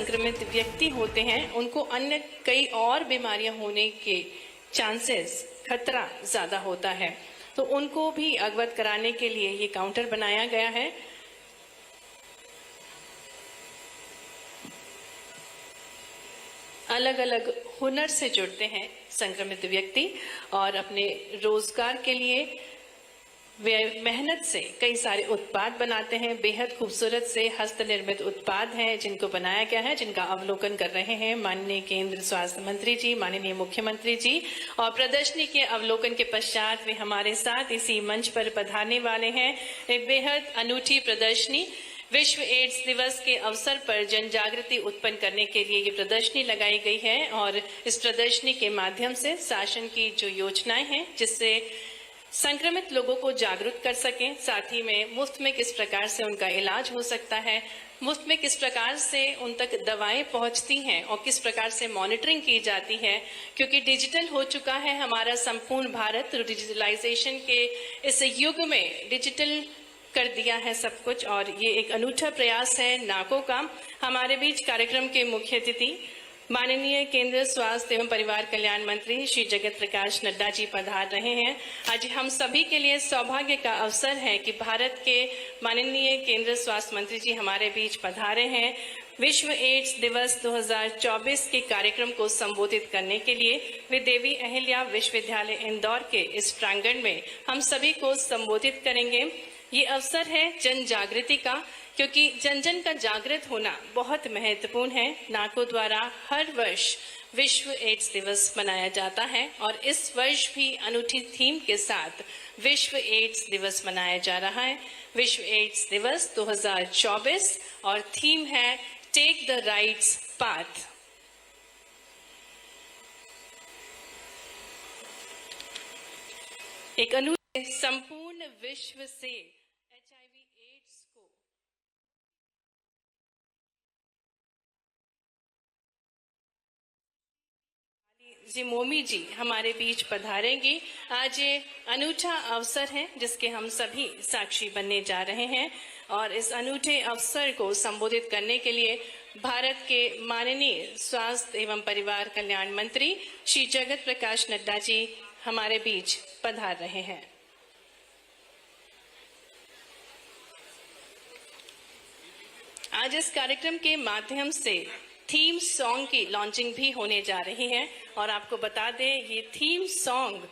संक्रमित व्यक्ति होते हैं उनको अन्य कई और बीमारियां होने के चांसेस खतरा ज्यादा होता है, तो उनको भी अवगत कराने के लिए ये काउंटर बनाया गया है। अलग अलग हुनर से जुड़ते हैं संक्रमित व्यक्ति और अपने रोजगार के लिए वे मेहनत से कई सारे उत्पाद बनाते हैं। बेहद खूबसूरत से हस्त निर्मित उत्पाद हैं जिनको बनाया गया है, जिनका अवलोकन कर रहे हैं माननीय केंद्र स्वास्थ्य मंत्री जी, माननीय मुख्यमंत्री जी। और प्रदर्शनी के अवलोकन के पश्चात वे हमारे साथ इसी मंच पर पधारने वाले हैं। एक बेहद अनूठी प्रदर्शनी विश्व एड्स दिवस के अवसर पर जन जागृति उत्पन्न करने के लिए ये प्रदर्शनी लगाई गई है और इस प्रदर्शनी के माध्यम से शासन की जो योजनाएं हैं जिससे संक्रमित लोगों को जागरूक कर सकें, साथ ही में मुफ्त में किस प्रकार से उनका इलाज हो सकता है, मुफ्त में किस प्रकार से उन तक दवाएं पहुंचती हैं और किस प्रकार से मॉनिटरिंग की जाती है, क्योंकि डिजिटल हो चुका है हमारा संपूर्ण भारत। डिजिटलाइजेशन के इस युग में डिजिटल कर दिया है सब कुछ और ये एक अनूठा प्रयास है नाको का। हमारे बीच कार्यक्रम के मुख्य अतिथि माननीय केंद्र स्वास्थ्य एवं परिवार कल्याण मंत्री श्री जगत प्रकाश नड्डा जी पधार रहे हैं। आज हम सभी के लिए सौभाग्य का अवसर है कि भारत के माननीय केंद्र स्वास्थ्य मंत्री जी हमारे बीच पधारे हैं। विश्व एड्स दिवस 2024 के कार्यक्रम को संबोधित करने के लिए वे देवी अहिल्या विश्वविद्यालय इंदौर के इस प्रांगण में हम सभी को संबोधित करेंगे। ये अवसर है जन जागृति का, क्योंकि जन जन का जागृत होना बहुत महत्वपूर्ण है। नाको द्वारा हर वर्ष विश्व एड्स दिवस मनाया जाता है और इस वर्ष भी अनूठी थीम के साथ विश्व एड्स दिवस मनाया जा रहा है। विश्व एड्स दिवस 2024 और थीम है टेक द राइट्स पाथ। एक अनूठे संपूर्ण विश्व से जी मोमी जी हमारे बीच पधारेंगी। आज ये अनूठा अवसर है जिसके हम सभी साक्षी बनने जा रहे हैं और इस अनूठे अवसर को संबोधित करने के लिए भारत के माननीय स्वास्थ्य एवं परिवार कल्याण मंत्री श्री जगत प्रकाश नड्डा जी हमारे बीच पधार रहे हैं। आज इस कार्यक्रम के माध्यम से थीम सॉन्ग की लॉन्चिंग भी होने जा रही है और आपको बता दें ये थीम सॉन्ग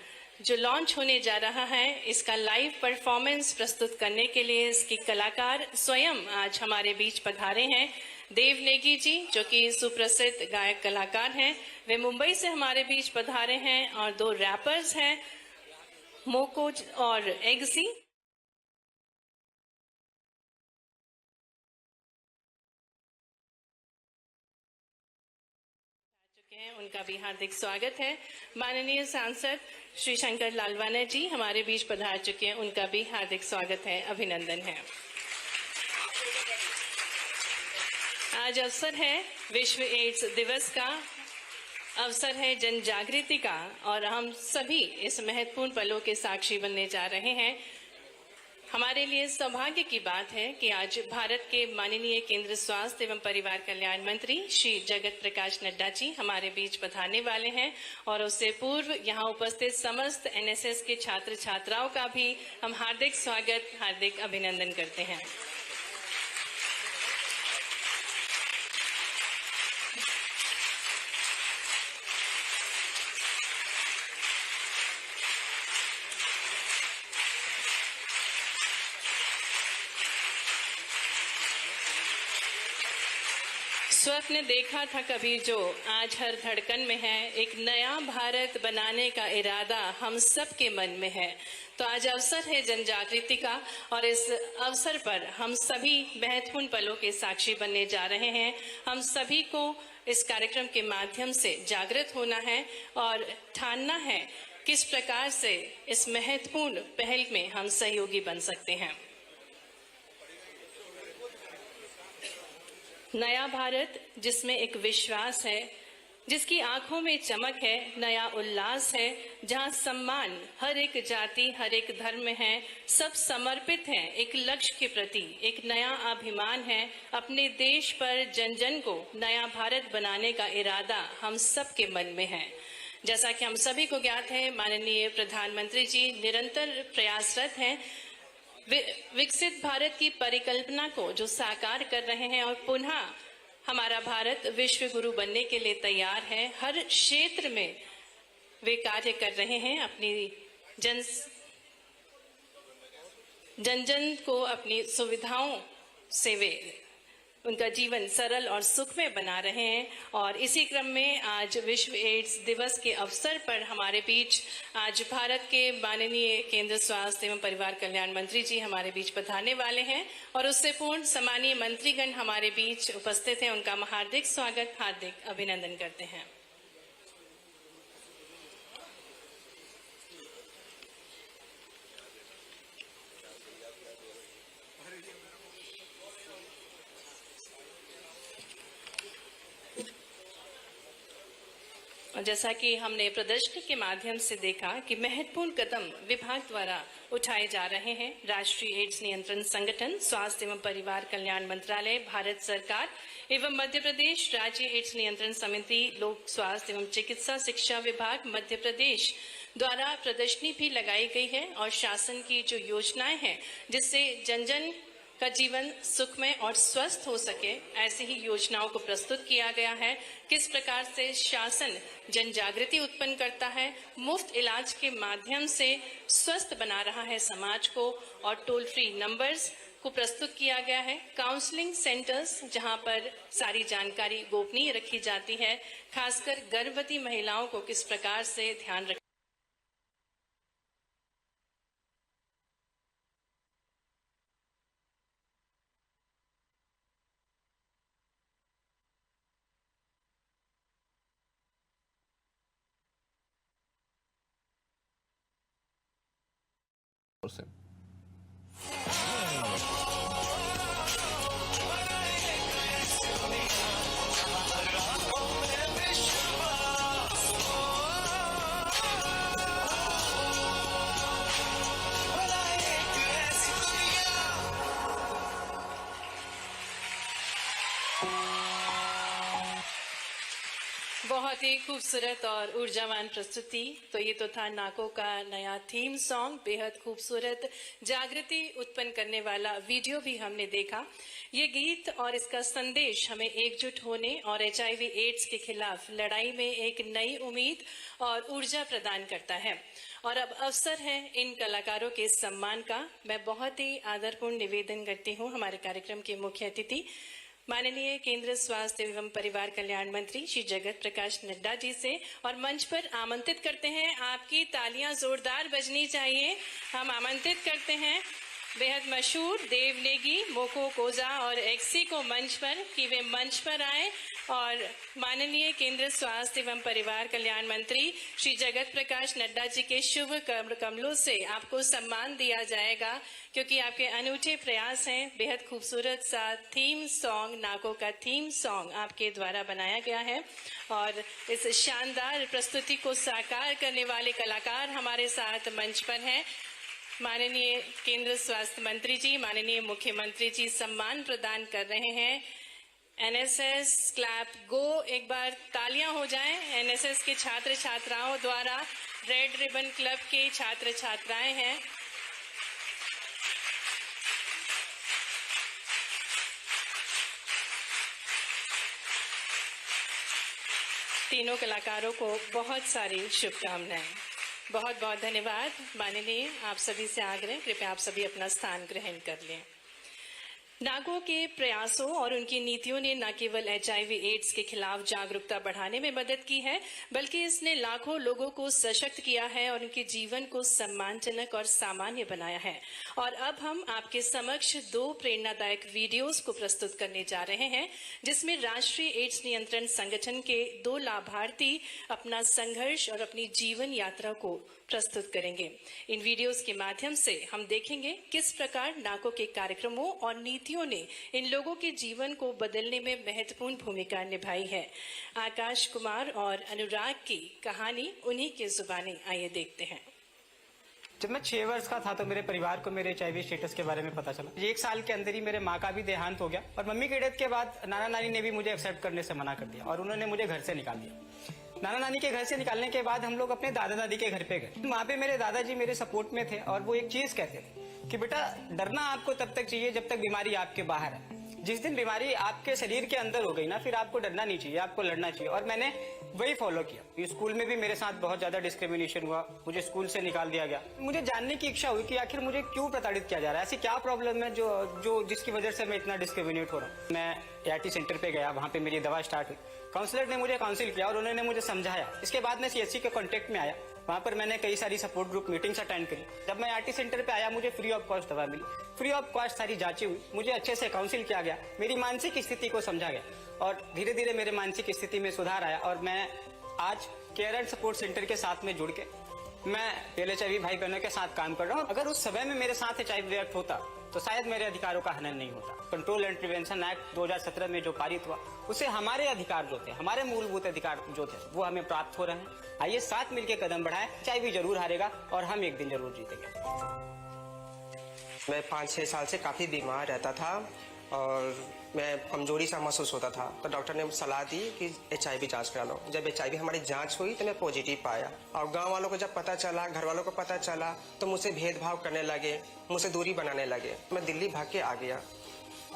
जो लॉन्च होने जा रहा है इसका लाइव परफॉर्मेंस प्रस्तुत करने के लिए इसकी कलाकार स्वयं आज हमारे बीच पधारे हैं। देव नेगी जी जो कि सुप्रसिद्ध गायक कलाकार हैं, वे मुंबई से हमारे बीच पधारे हैं और दो रैपर्स हैं मोको और एग्जी। उनका भी हार्दिक स्वागत है। माननीय सांसद श्री शंकर लालवानी जी हमारे बीच पधार चुके हैं, उनका भी हार्दिक स्वागत है, अभिनंदन है। आज अवसर है विश्व एड्स दिवस का, अवसर है जन जागृति का और हम सभी इस महत्वपूर्ण पलों के साक्षी बनने जा रहे हैं। हमारे लिए सौभाग्य की बात है कि आज भारत के माननीय केंद्र स्वास्थ्य एवं परिवार कल्याण मंत्री श्री जगत प्रकाश नड्डा जी हमारे बीच पधारने वाले हैं और उससे पूर्व यहाँ उपस्थित समस्त एनएसएस के छात्र छात्राओं का भी हम हार्दिक स्वागत, हार्दिक अभिनंदन करते हैं। स्वप्न देखा था कभी जो आज हर धड़कन में है, एक नया भारत बनाने का इरादा हम सब के मन में है। तो आज अवसर है जन जागृति का और इस अवसर पर हम सभी महत्वपूर्ण पलों के साक्षी बनने जा रहे हैं। हम सभी को इस कार्यक्रम के माध्यम से जागृत होना है और ठानना है किस प्रकार से इस महत्वपूर्ण पहल में हम सहयोगी बन सकते हैं। नया भारत जिसमें एक विश्वास है, जिसकी आंखों में चमक है, नया उल्लास है, जहां सम्मान हर एक जाति, हर एक धर्म है, सब समर्पित हैं एक लक्ष्य के प्रति, एक नया अभिमान है, अपने देश पर जन जन को नया भारत बनाने का इरादा हम सब के मन में है। जैसा कि हम सभी को ज्ञात है, माननीय प्रधानमंत्री जी निरंतर प्रयासरत हैं विकसित भारत की परिकल्पना को जो साकार कर रहे हैं और पुनः हमारा भारत विश्व गुरु बनने के लिए तैयार है। हर क्षेत्र में वे कार्य कर रहे हैं, अपनी जन जन को अपनी सुविधाओं से वे उनका जीवन सरल और सुखमय बना रहे हैं। और इसी क्रम में आज विश्व एड्स दिवस के अवसर पर हमारे बीच आज भारत के माननीय केंद्र स्वास्थ्य एवं परिवार कल्याण मंत्री जी हमारे बीच पधारने वाले हैं और उससे पूर्ण सम्मानीय मंत्रीगण हमारे बीच उपस्थित हैं। उनका हार्दिक स्वागत, हार्दिक अभिनंदन करते हैं। और जैसा कि हमने प्रदर्शनी के माध्यम से देखा कि महत्वपूर्ण कदम विभाग द्वारा उठाए जा रहे हैं। राष्ट्रीय एड्स नियंत्रण संगठन, स्वास्थ्य एवं परिवार कल्याण मंत्रालय, भारत सरकार एवं मध्य प्रदेश राज्य एड्स नियंत्रण समिति, लोक स्वास्थ्य एवं चिकित्सा शिक्षा विभाग मध्य प्रदेश द्वारा प्रदर्शनी भी लगाई गई है और शासन की जो योजनाएं हैं जिससे जन जन का जीवन सुखमय और स्वस्थ हो सके, ऐसी ही योजनाओं को प्रस्तुत किया गया है। किस प्रकार से शासन जन जागृति उत्पन्न करता है, मुफ्त इलाज के माध्यम से स्वस्थ बना रहा है समाज को, और टोल फ्री नंबर्स को प्रस्तुत किया गया है। काउंसलिंग सेंटर्स जहां पर सारी जानकारी गोपनीय रखी जाती है, खासकर गर्भवती महिलाओं को किस प्रकार से ध्यान रख से बहुत ही खूबसूरत और ऊर्जावान प्रस्तुति। तो ये तो था नाको का नया थीम सॉन्ग, बेहद खूबसूरत जागृति उत्पन्न करने वाला वीडियो भी हमने देखा। ये गीत और इसका संदेश हमें एकजुट होने और HIV एड्स के खिलाफ लड़ाई में एक नई उम्मीद और ऊर्जा प्रदान करता है। और अब अवसर है इन कलाकारों के सम्मान का। मैं बहुत ही आदरपूर्ण निवेदन करती हूँ हमारे कार्यक्रम के मुख्य अतिथि माननीय केंद्र स्वास्थ्य एवं परिवार कल्याण मंत्री श्री जगत प्रकाश नड्डा जी से, और मंच पर आमंत्रित करते हैं। आपकी तालियां जोरदार बजनी चाहिए। हम आमंत्रित करते हैं बेहद मशहूर देव नेगी, मोको कोजा और एक्सी को मंच पर कि वे मंच पर आए और माननीय केंद्र स्वास्थ्य एवं परिवार कल्याण मंत्री श्री जगत प्रकाश नड्डा जी के शुभ कमलों से आपको सम्मान दिया जाएगा, क्योंकि आपके अनूठे प्रयास हैं। बेहद खूबसूरत सा थीम सॉन्ग, नाको का थीम सॉन्ग आपके द्वारा बनाया गया है और इस शानदार प्रस्तुति को साकार करने वाले कलाकार हमारे साथ मंच पर हैं। माननीय केंद्र स्वास्थ्य मंत्री जी, माननीय मुख्यमंत्री जी सम्मान प्रदान कर रहे हैं। NSS क्लैप गो, एक बार तालियां हो जाएं। NSS के छात्र छात्राओं द्वारा, रेड रिबन क्लब के छात्र छात्राएं हैं। तीनों कलाकारों को बहुत सारी शुभकामनाएं। बहुत बहुत धन्यवाद। माननीय, आप सभी से आग्रह, कृपया आप सभी अपना स्थान ग्रहण कर लें। नाको के प्रयासों और उनकी नीतियों ने न केवल HIV एड्स के खिलाफ जागरूकता बढ़ाने में मदद की है, बल्कि इसने लाखों लोगों को सशक्त किया है और उनके जीवन को सम्मानजनक और सामान्य बनाया है। और अब हम आपके समक्ष 2 प्रेरणादायक वीडियोस को प्रस्तुत करने जा रहे हैं, जिसमें राष्ट्रीय एड्स नियंत्रण संगठन के 2 लाभार्थी अपना संघर्ष और अपनी जीवन यात्रा को प्रस्तुत करेंगे। इन वीडियोस के माध्यम से हम देखेंगे किस प्रकार नाको के कार्यक्रमों और नीति अतिथियों ने इन लोगों के जीवन को बदलने में महत्वपूर्ण भूमिका निभाई है। आकाश कुमार और अनुराग की कहानी उन्हीं के जुबानी, आइए देखते हैं। जब मैं 6 वर्ष का था तो मेरे परिवार को मेरे HIV स्टेटस के बारे में पता चला। 1 साल के अंदर ही मेरे माँ का भी देहांत हो गया और मम्मी की डेथ के बाद नाना नानी ने भी मुझे एक्सेप्ट करने से मना कर दिया और उन्होंने मुझे घर से निकाल दिया। नाना नानी के घर से निकालने के बाद हम लोग अपने दादा दादी के घर पे गए। वहाँ पे मेरे दादाजी मेरे सपोर्ट में थे और वो एक चीज कहते थे कि बेटा डरना आपको तब तक चाहिए जब तक बीमारी आपके बाहर है। जिस दिन बीमारी आपके शरीर के अंदर हो गई ना, फिर आपको डरना नहीं चाहिए, आपको लड़ना चाहिए। और मैंने वही फॉलो किया। स्कूल में भी मेरे साथ बहुत ज्यादा डिस्क्रिमिनेशन हुआ, मुझे स्कूल से निकाल दिया गया। मुझे जानने की इच्छा हुई कि आखिर मुझे क्यों प्रताड़ित किया जा रहा है, ऐसी क्या प्रॉब्लम है जो जिसकी वजह से मैं इतना डिस्क्रिमिनेट हो रहा हूँ। मैं ART सेंटर पे गया, वहाँ पे मेरी दवा स्टार्ट हुई। काउंसलर ने मुझे काउंसिल किया और उन्होंने मुझे समझाया। इसके बाद मैं CHC के कॉन्टेक्ट में आया, वहाँ पर मैंने कई सारी सपोर्ट ग्रुप मीटिंग्स अटेंड करी। जब मैं ART सेंटर पे आया मुझे फ्री ऑफ कॉस्ट दवा मिली, फ्री ऑफ कॉस्ट सारी जांचें हुई, मुझे अच्छे से काउंसिल किया गया, मेरी मानसिक स्थिति को समझा गया और धीरे धीरे मेरे मानसिक स्थिति में सुधार आया। और मैं आज केयर एंड सपोर्ट सेंटर के साथ में जुड़ के मैं LHIV भाई बहनों के साथ काम कर रहा हूँ। अगर उस समय में मेरे साथ HIV एक्ट होता तो शायद मेरे अधिकारों का हनन नहीं होता। कंट्रोल एंड प्रिवेंशन एक्ट 2017 में जो पारित हुआ, उससे हमारे अधिकार जो थे, हमारे मूलभूत अधिकार जो थे, वो हमें प्राप्त हो रहे हैं। आइए साथ मिलकर कदम बढ़ाएं। HIV जरूर हारेगा और हम एक दिन जरूर जीतेंगे। मैं 5-6 साल से काफ़ी बीमार रहता था और मैं कमजोरी सा महसूस होता था, तो डॉक्टर ने सलाह दी कि HIV जांच करा लो। जब HIV हमारी जांच हुई तो मैं पॉजिटिव पाया और गांव वालों को जब पता चला, घर वालों को पता चला तो मुझसे भेदभाव करने लगे, मुझसे दूरी बनाने लगे। मैं दिल्ली भाग के आ गया।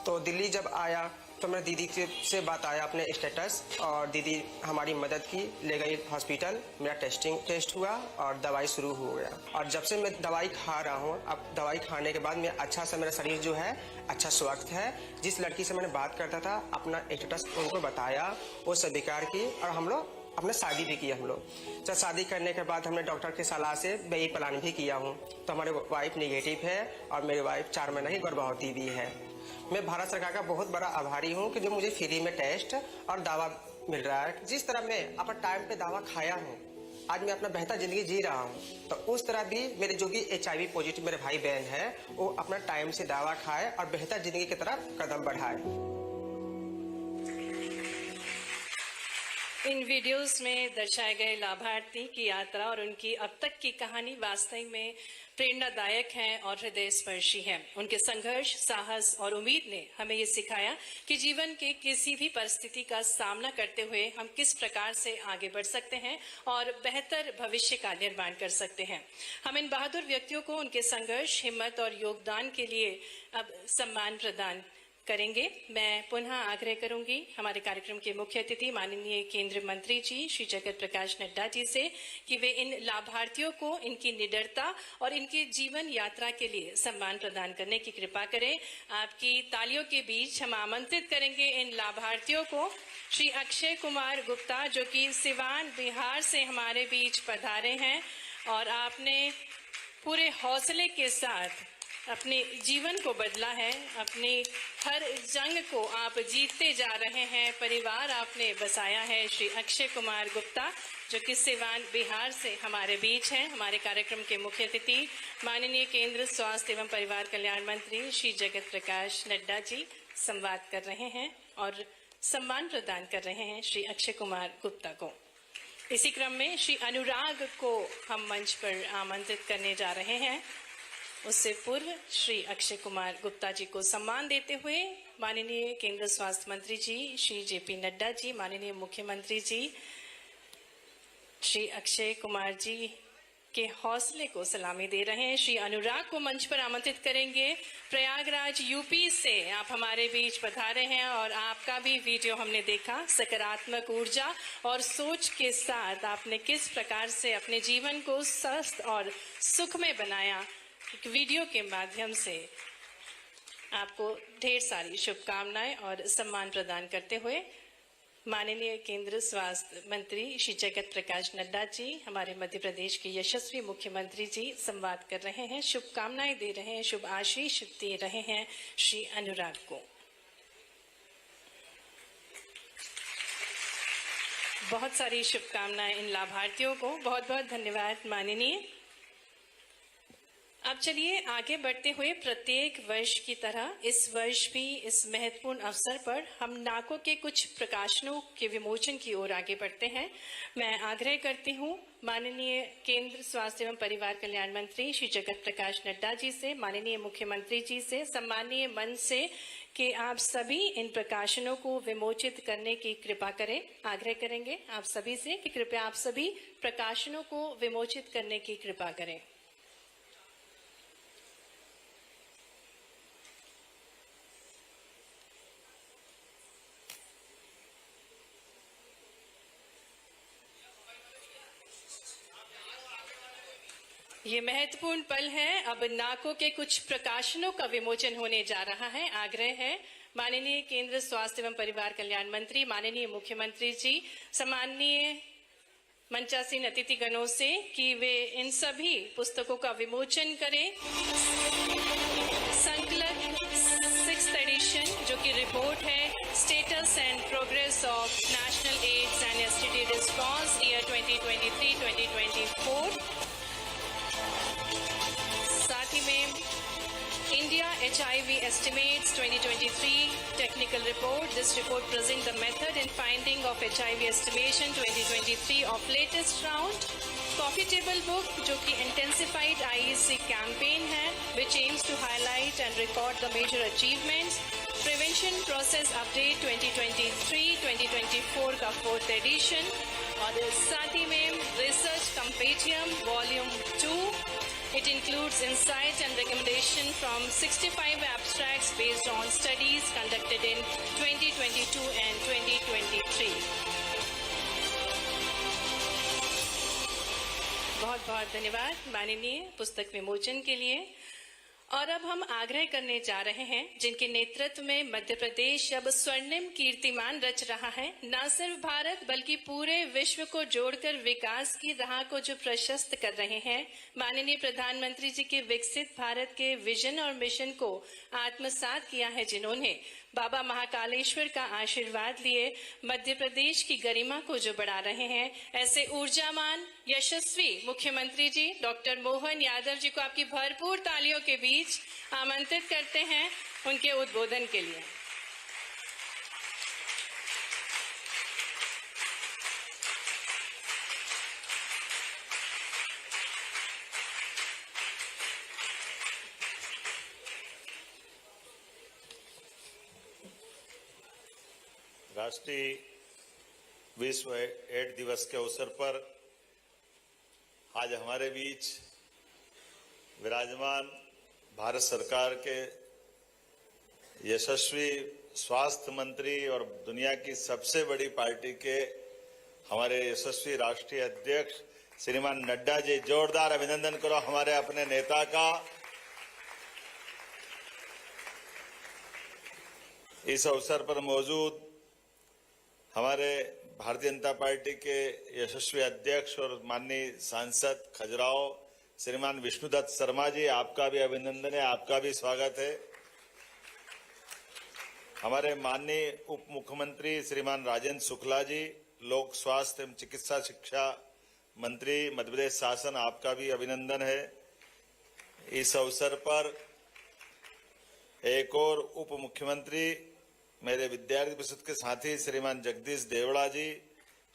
तो दिल्ली जब आया तो मेरे दीदी से बात आया अपने स्टेटस और दीदी हमारी मदद की, ले गई हॉस्पिटल। मेरा टेस्ट हुआ और दवाई शुरू हो गया। और जब से मैं दवाई खा रहा हूँ, अब दवाई खाने के बाद मैं अच्छा सा, मेरा शरीर जो है अच्छा स्वस्थ है। जिस लड़की से मैंने बात करता था, अपना स्टेटस उनको बताया, वो स्वीकार की और हम लोग अपने शादी भी किया। हम लोग जब शादी करने के बाद हमने डॉक्टर की सलाह से बेबी प्लान भी किया हूँ। तो हमारे वाइफ नेगेटिव है और मेरी वाइफ 4 महीने ही गर्भवती भी है। मैं भारत सरकार का बहुत बड़ा आभारी हूँ कि जो मुझे फ्री में टेस्ट और दवा मिल रहा है। जिस तरह मैं अपना टाइम पे दवा खाया हूँ, आज मैं अपना बेहतर जिंदगी जी रहा हूँ, तो उस तरह भी मेरे जो भी HIV पॉजिटिव मेरे भाई बहन हैं, वो अपना टाइम से दवा खाए और बेहतर जिंदगी की तरफ कदम बढ़ाए। इन वीडियोस में दर्शाए गए लाभार्थी की यात्रा और उनकी अब तक की कहानी वास्तव में प्रेरणादायक है और हृदय स्पर्शी है। उनके संघर्ष, साहस और उम्मीद ने हमें ये सिखाया कि जीवन के किसी भी परिस्थिति का सामना करते हुए हम किस प्रकार से आगे बढ़ सकते हैं और बेहतर भविष्य का निर्माण कर सकते हैं। हम इन बहादुर व्यक्तियों को उनके संघर्ष, हिम्मत और योगदान के लिए अब सम्मान प्रदान करेंगे। मैं पुनः आग्रह करूंगी हमारे कार्यक्रम के मुख्य अतिथि माननीय केंद्रीय मंत्री जी श्री जगत प्रकाश नड्डा जी से कि वे इन लाभार्थियों को इनकी निडरता और इनकी जीवन यात्रा के लिए सम्मान प्रदान करने की कृपा करें। आपकी तालियों के बीच हम आमंत्रित करेंगे इन लाभार्थियों को। श्री अक्षय कुमार गुप्ता, जो कि सिवान बिहार से हमारे बीच पधारे हैं और आपने पूरे हौसले के साथ अपने जीवन को बदला है, अपनी हर जंग को आप जीतते जा रहे हैं, परिवार आपने बसाया है। श्री अक्षय कुमार गुप्ता, जो कि सिवान बिहार से हमारे बीच हैं। हमारे कार्यक्रम के मुख्य अतिथि माननीय केंद्र स्वास्थ्य एवं परिवार कल्याण मंत्री श्री जगत प्रकाश नड्डा जी संवाद कर रहे हैं और सम्मान प्रदान कर रहे हैं श्री अक्षय कुमार गुप्ता को। इसी क्रम में श्री अनुराग को हम मंच पर आमंत्रित करने जा रहे हैं। उससे पूर्व श्री अक्षय कुमार गुप्ता जी को सम्मान देते हुए माननीय केंद्रीय स्वास्थ्य मंत्री जी श्री JP नड्डा जी, माननीय मुख्यमंत्री जी श्री अक्षय कुमार जी के हौसले को सलामी दे रहे हैं। श्री अनुराग को मंच पर आमंत्रित करेंगे। प्रयागराज UP से आप हमारे बीच पधारे हैं और आपका भी वीडियो हमने देखा। सकारात्मक ऊर्जा और सोच के साथ आपने किस प्रकार से अपने जीवन को स्वस्थ और सुखमय बनाया, एक वीडियो के माध्यम से आपको ढेर सारी शुभकामनाएं और सम्मान प्रदान करते हुए माननीय केंद्रीय स्वास्थ्य मंत्री श्री जगत प्रकाश नड्डा जी, हमारे मध्य प्रदेश के यशस्वी मुख्यमंत्री जी संवाद कर रहे हैं, शुभकामनाएं दे रहे हैं, शुभ आशीष दे रहे हैं श्री अनुराग को। बहुत सारी शुभकामनाएं इन लाभार्थियों को। बहुत बहुत धन्यवाद माननीय। अब चलिए आगे बढ़ते हुए प्रत्येक वर्ष की तरह इस वर्ष भी इस महत्वपूर्ण अवसर पर हम नाकों के कुछ प्रकाशनों के विमोचन की ओर आगे बढ़ते हैं। मैं आग्रह करती हूँ माननीय केंद्र स्वास्थ्य एवं परिवार कल्याण मंत्री श्री जगत प्रकाश नड्डा जी से, माननीय मुख्यमंत्री जी से, सम्मानीय मंच से कि आप सभी इन प्रकाशनों को विमोचित करने की कृपा करें। आग्रह करेंगे आप सभी से कि कृपया आप सभी प्रकाशनों को विमोचित करने की कृपा करें। ये महत्वपूर्ण पल है। अब नाकों के कुछ प्रकाशनों का विमोचन होने जा रहा है। आग्रह है माननीय केंद्र स्वास्थ्य एवं परिवार कल्याण मंत्री, माननीय मुख्यमंत्री जी, सम्माननीय मंचासीन अतिथिगणों से कि वे इन सभी पुस्तकों का विमोचन करें। संकलन 6th एडिशन जो कि रिपोर्ट है status and progress of national ads and STD response year 2023-2024। साथ ही में India HIV Estimates 2023 Technical Report. This report presents the method in finding of HIV estimation 2023 of latest round. Coffee Table Book जो कि Intensified IEC campaign है which aims to highlight and record the major achievements. Prevention Process Update 2023-2024 का 4th edition और साथ ही में Research Compendium Volume 2. It includes insights and recommendation from 65 abstracts based on studies conducted in 2022 and 2023. बहुत बहुत धन्यवाद माननीय पुस्तक विमोचन के लिए। और अब हम आग्रह करने जा रहे हैं जिनके नेतृत्व में मध्य प्रदेश अब स्वर्णिम कीर्तिमान रच रहा है, न सिर्फ भारत बल्कि पूरे विश्व को जोड़कर विकास की राह को जो प्रशस्त कर रहे हैं। माननीय प्रधानमंत्री जी के विकसित भारत के विजन और मिशन को आत्मसात किया है जिन्होंने, बाबा महाकालेश्वर का आशीर्वाद लिए मध्य प्रदेश की गरिमा को जो बढ़ा रहे हैं, ऐसे ऊर्जावान यशस्वी मुख्यमंत्री जी डॉक्टर मोहन यादव जी को आपकी भरपूर तालियों के बीच आमंत्रित करते हैं उनके उद्बोधन के लिए। राष्ट्रीय विश्व एड्स दिवस के अवसर पर आज हमारे बीच विराजमान भारत सरकार के यशस्वी स्वास्थ्य मंत्री और दुनिया की सबसे बड़ी पार्टी के हमारे यशस्वी राष्ट्रीय अध्यक्ष श्रीमान नड्डा जी, जोरदार अभिनंदन करो हमारे अपने नेता का। इस अवसर पर मौजूद हमारे भारतीय जनता पार्टी के यशस्वी अध्यक्ष और माननीय सांसद खजुराहो श्रीमान विष्णुदत्त शर्मा जी, आपका भी अभिनंदन है, आपका भी स्वागत है। हमारे माननीय उप मुख्यमंत्री श्रीमान राजेंद्र शुक्ला जी, लोक स्वास्थ्य एवं चिकित्सा शिक्षा मंत्री मध्य प्रदेश शासन, आपका भी अभिनंदन है। इस अवसर पर एक और उप मुख्यमंत्री मेरे विद्यार्थी परिषद के साथी श्रीमान जगदीश देवड़ा जी,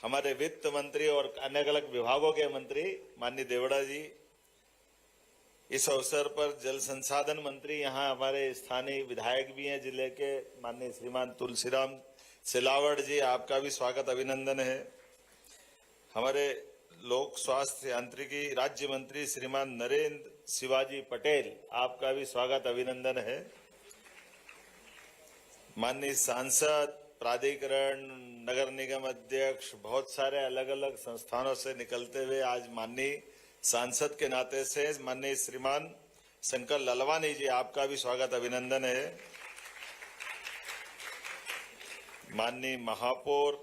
हमारे वित्त मंत्री और अलग अलग विभागों के मंत्री माननीय देवड़ा जी, इस अवसर पर जल संसाधन मंत्री यहाँ हमारे स्थानीय विधायक भी हैं जिले के माननीय श्रीमान तुलसीराम सिलावट जी, आपका भी स्वागत अभिनंदन है। हमारे लोक स्वास्थ्य यांत्रिकी राज्य मंत्री श्रीमान नरेंद्र शिवाजी पटेल, आपका भी स्वागत अभिनंदन है। माननीय सांसद, प्राधिकरण, नगर निगम अध्यक्ष, बहुत सारे अलग अलग संस्थानों से निकलते हुए आज माननीय सांसद के नाते से माननीय श्रीमान शंकर ललवानी जी, आपका भी स्वागत अभिनंदन है। माननीय महापौर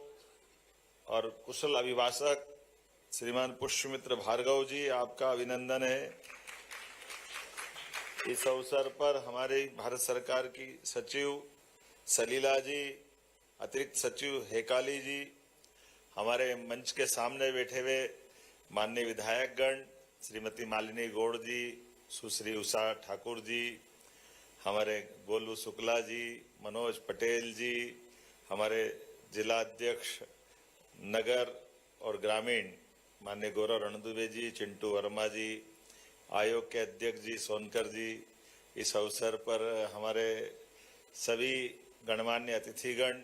और कुशल अभिभाषक श्रीमान पुष्यमित्र भार्गव जी, आपका अभिनंदन है। इस अवसर पर हमारे भारत सरकार की सचिव सलीला जी, अतिरिक्त सचिव हेकाली जी, हमारे मंच के सामने बैठे हुए माननीय विधायकगण श्रीमती मालिनी गौड़ जी, सुश्री उषा ठाकुर जी, हमारे गोलू शुक्ला जी, मनोज पटेल जी, हमारे जिला अध्यक्ष नगर और ग्रामीण माननीय गौरव रणदुबे जी, चिंटू वर्मा जी, आयोग के अध्यक्ष जी सोनकर जी, इस अवसर पर हमारे सभी गणमान्य अतिथिगण,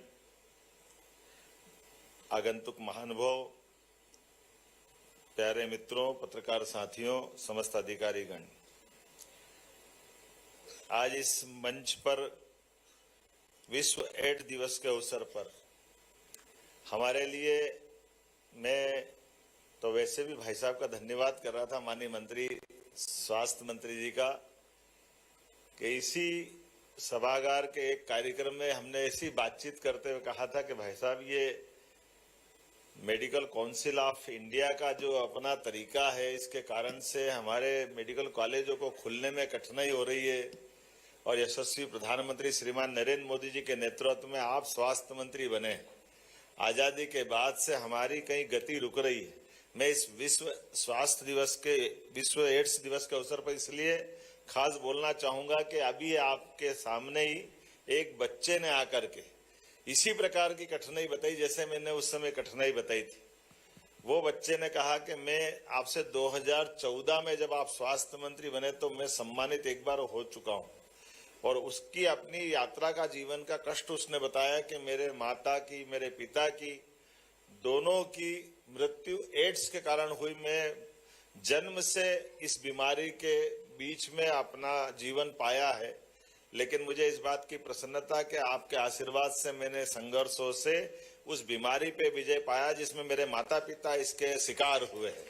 आगंतुक महानुभाव, प्यारे मित्रों, पत्रकार साथियों, समस्त अधिकारीगण, आज इस मंच पर विश्व एड्स दिवस के अवसर पर हमारे लिए, मैं तो वैसे भी भाई साहब का धन्यवाद कर रहा था, माननीय मंत्री, स्वास्थ्य मंत्री जी का, कि इसी सभागार के एक कार्यक्रम में हमने ऐसी बातचीत करते हुए कहा था कि भाई साहब, ये मेडिकल काउंसिल ऑफ इंडिया का जो अपना तरीका है, इसके कारण से हमारे मेडिकल कॉलेजों को खुलने में कठिनाई हो रही है, और यशस्वी प्रधानमंत्री श्रीमान नरेंद्र मोदी जी के नेतृत्व में आप स्वास्थ्य मंत्री बने, आजादी के बाद से हमारी कहीं गति रुक रही है। मैं इस विश्व स्वास्थ्य दिवस के, विश्व एड्स दिवस के अवसर पर इसलिए खास बोलना चाहूंगा कि अभी आपके सामने ही एक बच्चे ने आकर के इसी प्रकार की कठिनाई बताई जैसे मैंने उस समय कठिनाई बताई थी। वो बच्चे ने कहा कि मैं आपसे 2014 में जब आप स्वास्थ्य मंत्री बने तो मैं सम्मानित एक बार हो चुका हूं, और उसकी अपनी यात्रा का, जीवन का कष्ट उसने बताया कि मेरे माता की, मेरे पिता की, दोनों की मृत्यु एड्स के कारण हुई। मैं जन्म से इस बीमारी के बीच में अपना जीवन पाया है, लेकिन मुझे इस बात की प्रसन्नता कि आपके आशीर्वाद से मैंने संघर्षों से उस बीमारी पे विजय पाया जिसमें मेरे माता पिता इसके शिकार हुए हैं।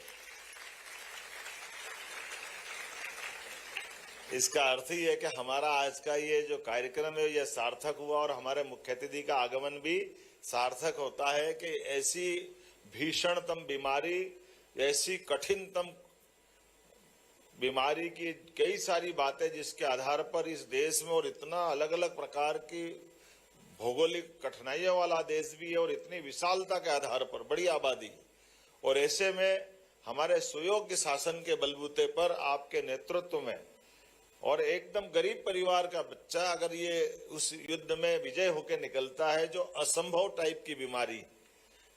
इसका अर्थ ही है कि हमारा आज का ये जो कार्यक्रम है यह सार्थक हुआ, और हमारे मुख्य अतिथि का आगमन भी सार्थक होता है कि ऐसी भीषणतम बीमारी, ऐसी कठिनतम बीमारी की कई सारी बातें जिसके आधार पर इस देश में, और इतना अलग अलग प्रकार की भौगोलिक कठिनाइयों वाला देश भी है, और इतनी विशालता के आधार पर बड़ी आबादी, और ऐसे में हमारे सुयोग्य शासन के बलबूते पर आपके नेतृत्व में, और एकदम गरीब परिवार का बच्चा अगर ये उस युद्ध में विजय होकर निकलता है, जो असंभव टाइप की बीमारी,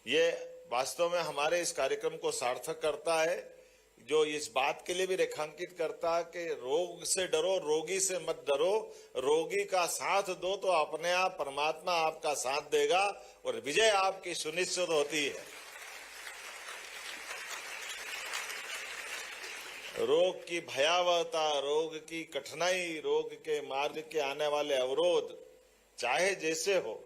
ये वास्तव में हमारे इस कार्यक्रम को सार्थक करता है, जो इस बात के लिए भी रेखांकित करता है कि रोग से डरो, रोगी से मत डरो, रोगी का साथ दो तो अपने आप परमात्मा आपका साथ देगा और विजय आपकी सुनिश्चित होती है। रोग की भयावहता, रोग की कठिनाई, रोग के मार्ग के आने वाले अवरोध, चाहे जैसे हो,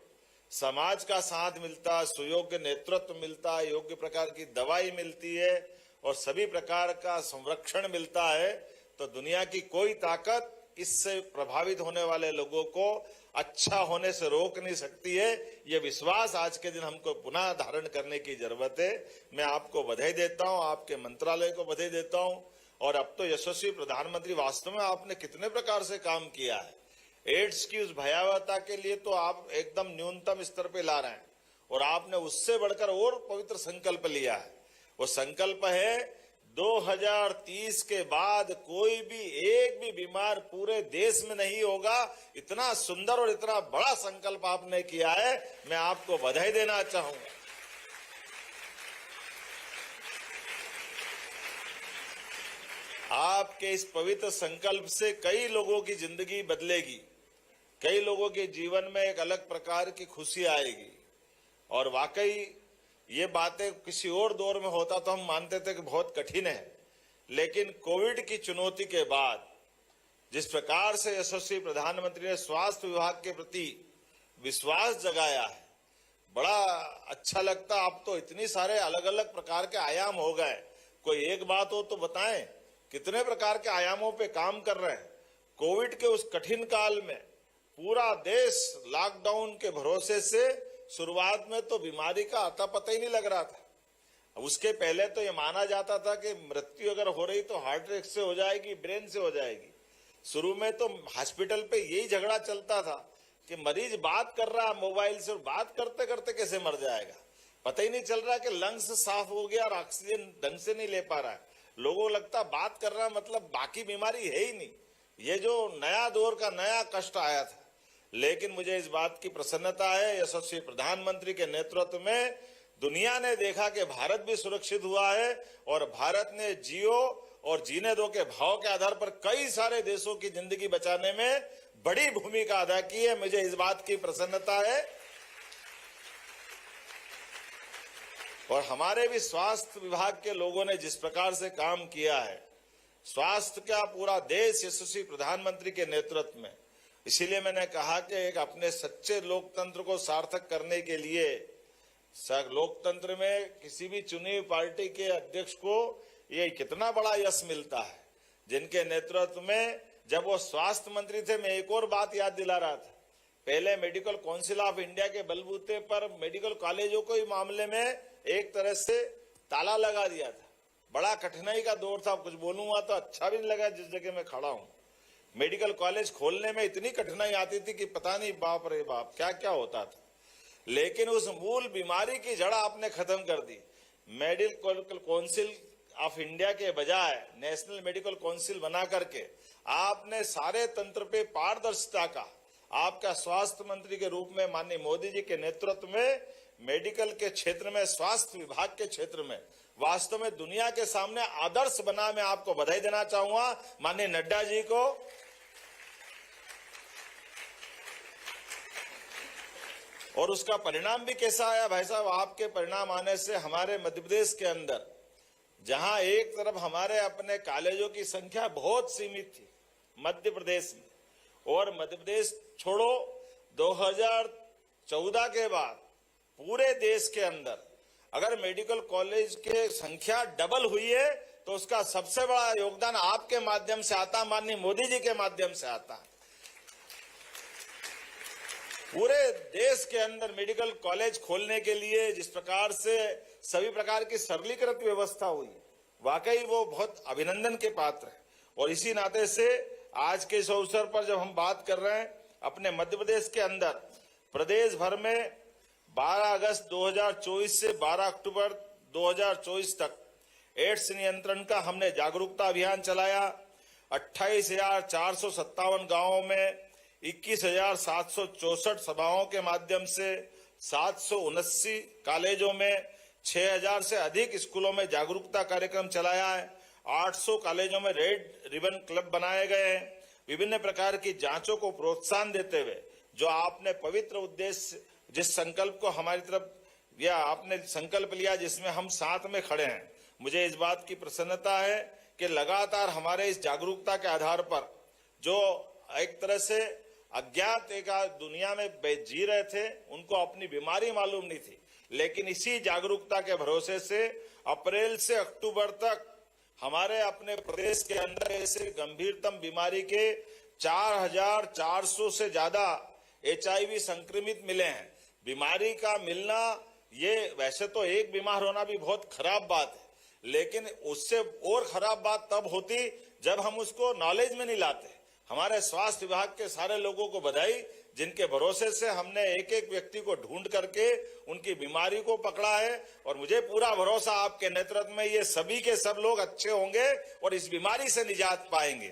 समाज का साथ मिलता, सुयोग्य नेतृत्व मिलता, योग्य प्रकार की दवाई मिलती है और सभी प्रकार का संरक्षण मिलता है, तो दुनिया की कोई ताकत इससे प्रभावित होने वाले लोगों को अच्छा होने से रोक नहीं सकती है। ये विश्वास आज के दिन हमको पुनः धारण करने की जरूरत है। मैं आपको बधाई देता हूं, आपके मंत्रालय को बधाई देता हूं, और अब तो यशस्वी प्रधानमंत्री, वास्तव में आपने कितने प्रकार से काम किया है। एड्स की उस भयावहता के लिए तो आप एकदम न्यूनतम स्तर पे ला रहे हैं, और आपने उससे बढ़कर और पवित्र संकल्प लिया है। वो संकल्प है 2030 के बाद कोई भी एक भी बीमार पूरे देश में नहीं होगा। इतना सुंदर और इतना बड़ा संकल्प आपने किया है, मैं आपको बधाई देना चाहूंगा। आपके इस पवित्र संकल्प से कई लोगों की जिंदगी बदलेगी, कई लोगों के जीवन में एक अलग प्रकार की खुशी आएगी। और वाकई ये बातें किसी और दौर में होता तो हम मानते थे कि बहुत कठिन है, लेकिन कोविड की चुनौती के बाद जिस प्रकार से यशस्वी प्रधानमंत्री ने स्वास्थ्य विभाग के प्रति विश्वास जगाया है, बड़ा अच्छा लगता। अब तो इतनी सारे अलग अलग प्रकार के आयाम हो गए, कोई एक बात हो तो बताएं, कितने प्रकार के आयामों पे काम कर रहे हैं। कोविड के उस कठिन काल में पूरा देश लॉकडाउन के भरोसे से, शुरुआत में तो बीमारी का अता पता ही नहीं लग रहा था। उसके पहले तो ये माना जाता था कि मृत्यु अगर हो रही तो हार्ट अटैक से हो जाएगी, ब्रेन से हो जाएगी। शुरू में तो हॉस्पिटल पे यही झगड़ा चलता था कि मरीज बात कर रहा है मोबाइल से, और बात करते करते कैसे मर जाएगा, पता ही नहीं चल रहा कि लंग्स साफ हो गया और ऑक्सीजन ढंग से नहीं ले पा रहा है। लोगों को लगता बात करना मतलब बाकी बीमारी है ही नहीं, ये जो नया दौर का नया कष्ट आया था। लेकिन मुझे इस बात की प्रसन्नता है, यशस्वी प्रधानमंत्री के नेतृत्व में दुनिया ने देखा कि भारत भी सुरक्षित हुआ है और भारत ने जियो और जीने दो के भाव के आधार पर कई सारे देशों की जिंदगी बचाने में बड़ी भूमिका अदा की है। मुझे इस बात की प्रसन्नता है। और हमारे भी स्वास्थ्य विभाग के लोगों ने जिस प्रकार से काम किया है, स्वास्थ्य का पूरा देश यशस्वी प्रधानमंत्री के नेतृत्व में, इसीलिए मैंने कहा कि एक अपने सच्चे लोकतंत्र को सार्थक करने के लिए लोकतंत्र में किसी भी चुनी हुई पार्टी के अध्यक्ष को ये कितना बड़ा यश मिलता है, जिनके नेतृत्व में जब वो स्वास्थ्य मंत्री थे। मैं एक और बात याद दिला रहा था, पहले मेडिकल काउंसिल ऑफ इंडिया के बलबूते पर मेडिकल कॉलेजों को ही मामले में एक तरह से ताला लगा दिया था। बड़ा कठिनाई का दौर था, कुछ बोलूंगा तो अच्छा भी नहीं लगा जिस जगह मैं खड़ा हूं। मेडिकल कॉलेज खोलने में इतनी कठिनाई आती थी कि पता नहीं बाप रे बाप क्या क्या होता था। लेकिन उस मूल बीमारी की जड़ आपने खत्म कर दी। मेडिकल काउंसिल ऑफ इंडिया के बजाय नेशनल मेडिकल काउंसिल बना करके आपने सारे तंत्र पे पारदर्शिता का, आपका स्वास्थ्य मंत्री के रूप में माननीय मोदी जी के नेतृत्व में मेडिकल के क्षेत्र में, स्वास्थ्य विभाग के क्षेत्र में वास्तव में दुनिया के सामने आदर्श बना। मैं आपको बधाई देना चाहूंगा माननीय नड्डा जी को। और उसका परिणाम भी कैसा आया भाई साहब, आपके परिणाम आने से हमारे मध्य प्रदेश के अंदर, जहां एक तरफ हमारे अपने कॉलेजों की संख्या बहुत सीमित थी मध्य प्रदेश में, और मध्य प्रदेश छोड़ो 2014 के बाद पूरे देश के अंदर अगर मेडिकल कॉलेज के संख्या डबल हुई है तो उसका सबसे बड़ा योगदान आपके माध्यम से आता, माननीय मोदी जी के माध्यम से आता है। पूरे देश के अंदर मेडिकल कॉलेज खोलने के लिए जिस प्रकार से सभी प्रकार की सरलीकृत व्यवस्था हुई, वाकई वो बहुत अभिनंदन के पात्र है। और इसी नाते से आज के इस अवसर पर जब हम बात कर रहे हैं, अपने मध्य प्रदेश के अंदर प्रदेश भर में 12 अगस्त 2024 से 12 अक्टूबर 2024 तक एड्स नियंत्रण का हमने जागरूकता अभियान चलाया। 28,457 गांवों में 21,764 सभाओं के माध्यम से 779 कॉलेजों में 6,000 से अधिक स्कूलों में जागरूकता कार्यक्रम चलाया है। 800 कॉलेजों में रेड रिबन क्लब बनाए गए हैं। विभिन्न प्रकार की जांचों को प्रोत्साहन देते हुए जो आपने पवित्र उद्देश्य, जिस संकल्प को हमारी तरफ या आपने संकल्प लिया जिसमें हम साथ में खड़े हैं, मुझे इस बात की प्रसन्नता है कि लगातार हमारे इस जागरूकता के आधार पर जो एक तरह से अज्ञात एक दुनिया में जी रहे थे, उनको अपनी बीमारी मालूम नहीं थी, लेकिन इसी जागरूकता के भरोसे से अप्रैल से अक्टूबर तक हमारे अपने प्रदेश के अंदर ऐसे गंभीरतम बीमारी के 4,400 से ज्यादा HIV संक्रमित मिले हैं। बीमारी का मिलना, ये वैसे तो एक बीमार होना भी बहुत खराब बात है, लेकिन उससे और खराब बात तब होती जब हम उसको नॉलेज में नहीं लाते। हमारे स्वास्थ्य विभाग के सारे लोगों को बधाई, जिनके भरोसे से हमने एक एक व्यक्ति को ढूंढ करके उनकी बीमारी को पकड़ा है। और मुझे पूरा भरोसा आपके नेतृत्व में ये सभी के सब लोग अच्छे होंगे और इस बीमारी से निजात पाएंगे।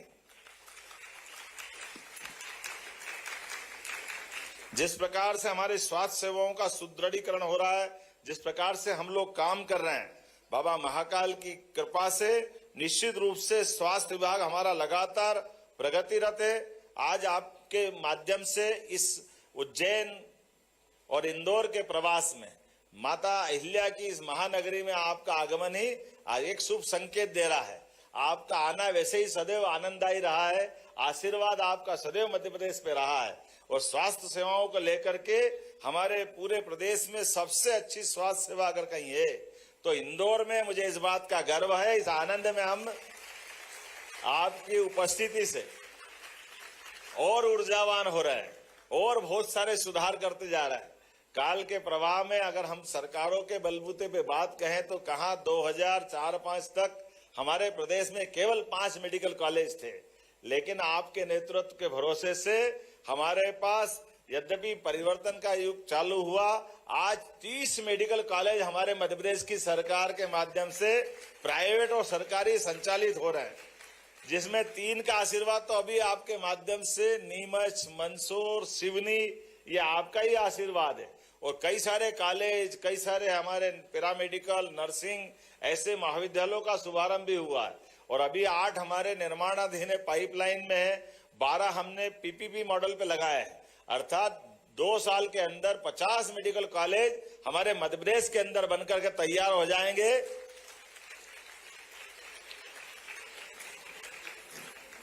जिस प्रकार से हमारे स्वास्थ्य सेवाओं का सुदृढ़ीकरण हो रहा है, जिस प्रकार से हम लोग काम कर रहे हैं, बाबा महाकाल की कृपा से निश्चित रूप से स्वास्थ्य विभाग हमारा लगातार प्रगतिरत है। आज आपके माध्यम से इस उज्जैन और इंदौर के प्रवास में माता अहिल्या की इस महानगरी में आपका आगमन ही एक शुभ संकेत दे रहा है। आपका आना वैसे ही सदैव आनंददायी रहा है, आशीर्वाद आपका सदैव मध्य प्रदेश पे रहा है। और स्वास्थ्य सेवाओं को लेकर के हमारे पूरे प्रदेश में सबसे अच्छी स्वास्थ्य सेवा अगर कहीं है तो इंदौर में। मुझे इस बात का गर्व है। इस आनंद में हम आपकी उपस्थिति से और ऊर्जावान हो रहे हैं और बहुत सारे सुधार करते जा रहे हैं। काल के प्रवाह में अगर हम सरकारों के बलबूते पे बात कहें तो कहां 2004-05 तक हमारे प्रदेश में केवल 5 मेडिकल कॉलेज थे, लेकिन आपके नेतृत्व के भरोसे से हमारे पास यद्यपि परिवर्तन का युग चालू हुआ, आज 30 मेडिकल कॉलेज हमारे मध्य प्रदेश की सरकार के माध्यम से प्राइवेट और सरकारी संचालित हो रहे हैं, जिसमें 3 का आशीर्वाद तो अभी आपके माध्यम से नीमच, मंदसौर, सिवनी, ये आपका ही आशीर्वाद है। और कई सारे कॉलेज, कई सारे हमारे पैरामेडिकल, नर्सिंग ऐसे महाविद्यालयों का शुभारंभ भी हुआ है। और अभी 8 हमारे निर्माणाधीन पाइपलाइन में है, 12 हमने पीपीपी मॉडल पे लगाए हैं। अर्थात 2 साल के अंदर 50 मेडिकल कॉलेज हमारे मध्य प्रदेश के अंदर बनकर के तैयार हो जाएंगे।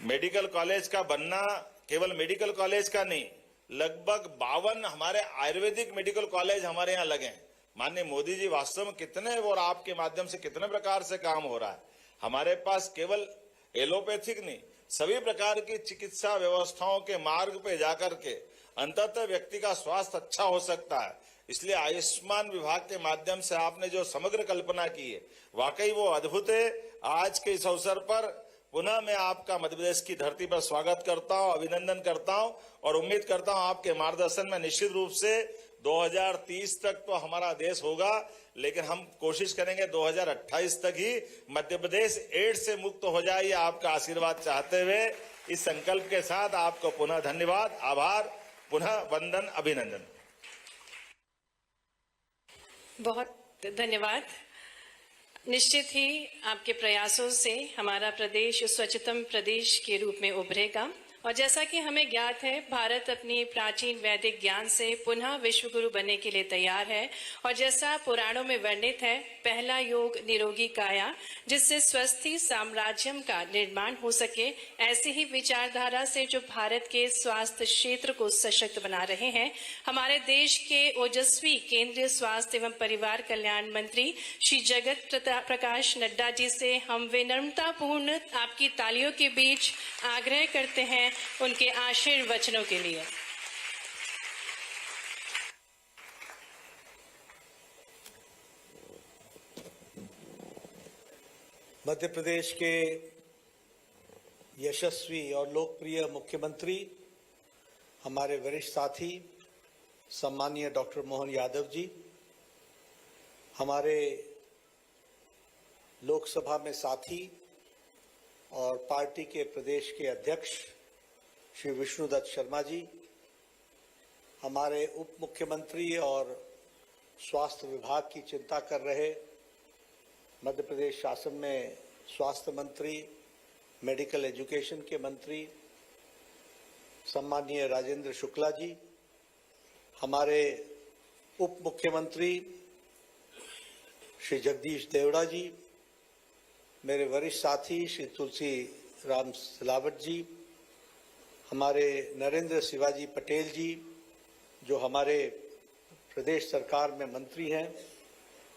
मेडिकल कॉलेज का बनना केवल मेडिकल कॉलेज का नहीं, लगभग 52 हमारे आयुर्वेदिक मेडिकल कॉलेज हमारे यहाँ लगे हैं। माननीय मोदी जी वास्तव में कितने और आपके माध्यम से कितने प्रकार से काम हो रहा है। हमारे पास केवल एलोपैथिक नहीं, सभी प्रकार की चिकित्सा व्यवस्थाओं के मार्ग पे जाकर के अंततः व्यक्ति का स्वास्थ्य अच्छा हो सकता है। इसलिए आयुष्मान विभाग के माध्यम से आपने जो समग्र कल्पना की है, वाकई वो अद्भुत है। आज के इस अवसर पर पुनः मैं आपका मध्य प्रदेश की धरती पर स्वागत करता हूं, अभिनंदन करता हूं और उम्मीद करता हूं आपके मार्गदर्शन में निश्चित रूप से 2030 तक तो हमारा देश होगा, लेकिन हम कोशिश करेंगे 2028 तक ही मध्य प्रदेश एड्स से मुक्त हो जाए। आपका आशीर्वाद चाहते हुए इस संकल्प के साथ आपको पुनः धन्यवाद, आभार, पुनः वंदन, अभिनंदन। बहुत धन्यवाद। निश्चित ही आपके प्रयासों से हमारा प्रदेश स्वच्छतम प्रदेश के रूप में उभरेगा। और जैसा कि हमें ज्ञात है, भारत अपनी प्राचीन वैदिक ज्ञान से पुनः विश्वगुरु बनने के लिए तैयार है। और जैसा पुराणों में वर्णित है, पहला योग निरोगी काया, जिससे स्वस्थी साम्राज्यम का निर्माण हो सके, ऐसी ही विचारधारा से जो भारत के स्वास्थ्य क्षेत्र को सशक्त बना रहे हैं, हमारे देश के ओजस्वी केंद्रीय स्वास्थ्य एवं परिवार कल्याण मंत्री श्री जगत प्रकाश नड्डा जी से हम विनम्रतापूर्ण आपकी तालियों के बीच आग्रह करते हैं उनके आशीर्वचनों के लिए। मध्य प्रदेश के यशस्वी और लोकप्रिय मुख्यमंत्री, हमारे वरिष्ठ साथी सम्मानीय डॉक्टर मोहन यादव जी, हमारे लोकसभा में साथी और पार्टी के प्रदेश के अध्यक्ष श्री विष्णुदत्त शर्मा जी, हमारे उप मुख्यमंत्री और स्वास्थ्य विभाग की चिंता कर रहे मध्य प्रदेश शासन में स्वास्थ्य मंत्री, मेडिकल एजुकेशन के मंत्री सम्मानीय राजेंद्र शुक्ला जी, हमारे उप मुख्यमंत्री श्री जगदीश देवड़ा जी, मेरे वरिष्ठ साथी श्री तुलसी राम सिलावट जी, हमारे नरेंद्र शिवाजी पटेल जी जो हमारे प्रदेश सरकार में मंत्री हैं,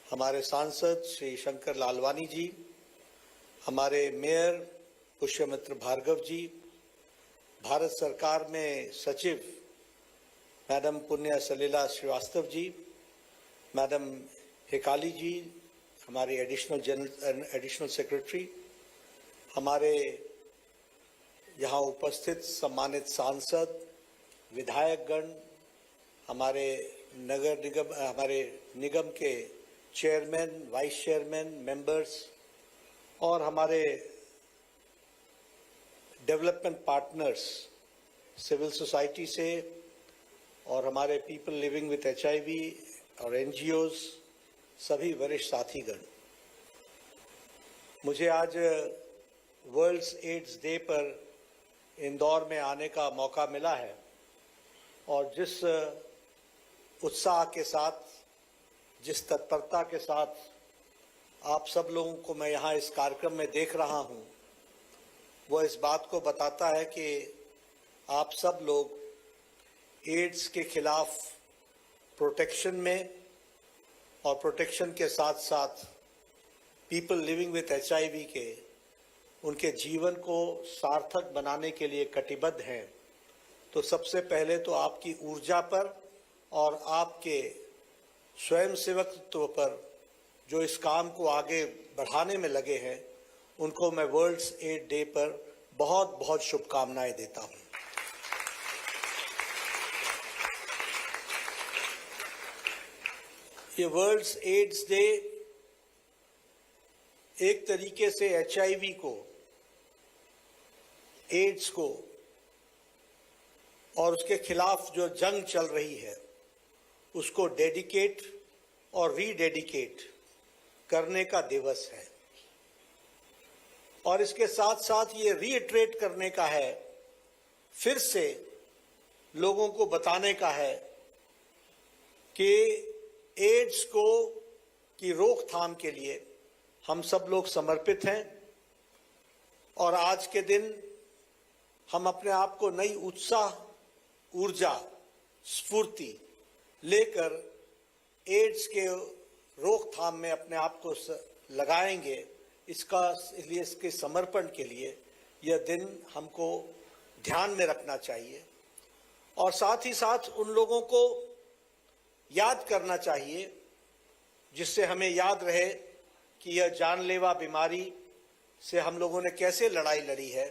हमारे सांसद श्री शंकर लालवानी जी, हमारे मेयर पुष्यमित्र भार्गव जी, भारत सरकार में सचिव मैडम पुण्य सलीला श्रीवास्तव जी, मैडम हेकाली जी, हमारे एडिशनल सेक्रेटरी, हमारे यहाँ उपस्थित सम्मानित सांसद, विधायकगण, हमारे नगर निगम, हमारे निगम के चेयरमैन, वाइस चेयरमैन, मेंबर्स और हमारे डेवलपमेंट पार्टनर्स सिविल सोसाइटी से और हमारे पीपल लिविंग विथ HIV और NGOs, सभी वरिष्ठ साथीगण, मुझे आज वर्ल्ड्स एड्स डे पर इंदौर में आने का मौका मिला है और जिस उत्साह के साथ, जिस तत्परता के साथ आप सब लोगों को मैं यहाँ इस कार्यक्रम में देख रहा हूँ, वह इस बात को बताता है कि आप सब लोग एड्स के खिलाफ प्रोटेक्शन में और प्रोटेक्शन के साथ साथ पीपल लिविंग विथ HIV के उनके जीवन को सार्थक बनाने के लिए कटिबद्ध हैं। तो सबसे पहले तो आपकी ऊर्जा पर और आपके स्वयंसेवकत्व पर जो इस काम को आगे बढ़ाने में लगे हैं, उनको मैं वर्ल्ड्स एड डे पर बहुत बहुत शुभकामनाएं देता हूं। ये वर्ल्ड्स एड्स डे एक तरीके से HIV को, एड्स को और उसके खिलाफ जो जंग चल रही है उसको डेडिकेट और रीडेडिकेट करने का दिवस है। और इसके साथ साथ ये रीइटरेट करने का है, फिर से लोगों को बताने का है कि एड्स की रोकथाम के लिए हम सब लोग समर्पित हैं। और आज के दिन हम अपने आप को नई उत्साह, ऊर्जा, स्फूर्ति लेकर एड्स के रोकथाम में अपने आप को लगाएंगे। इसलिए इसके समर्पण के लिए यह दिन हमको ध्यान में रखना चाहिए और साथ ही साथ उन लोगों को याद करना चाहिए जिससे हमें याद रहे कि यह जानलेवा बीमारी से हम लोगों ने कैसे लड़ाई लड़ी है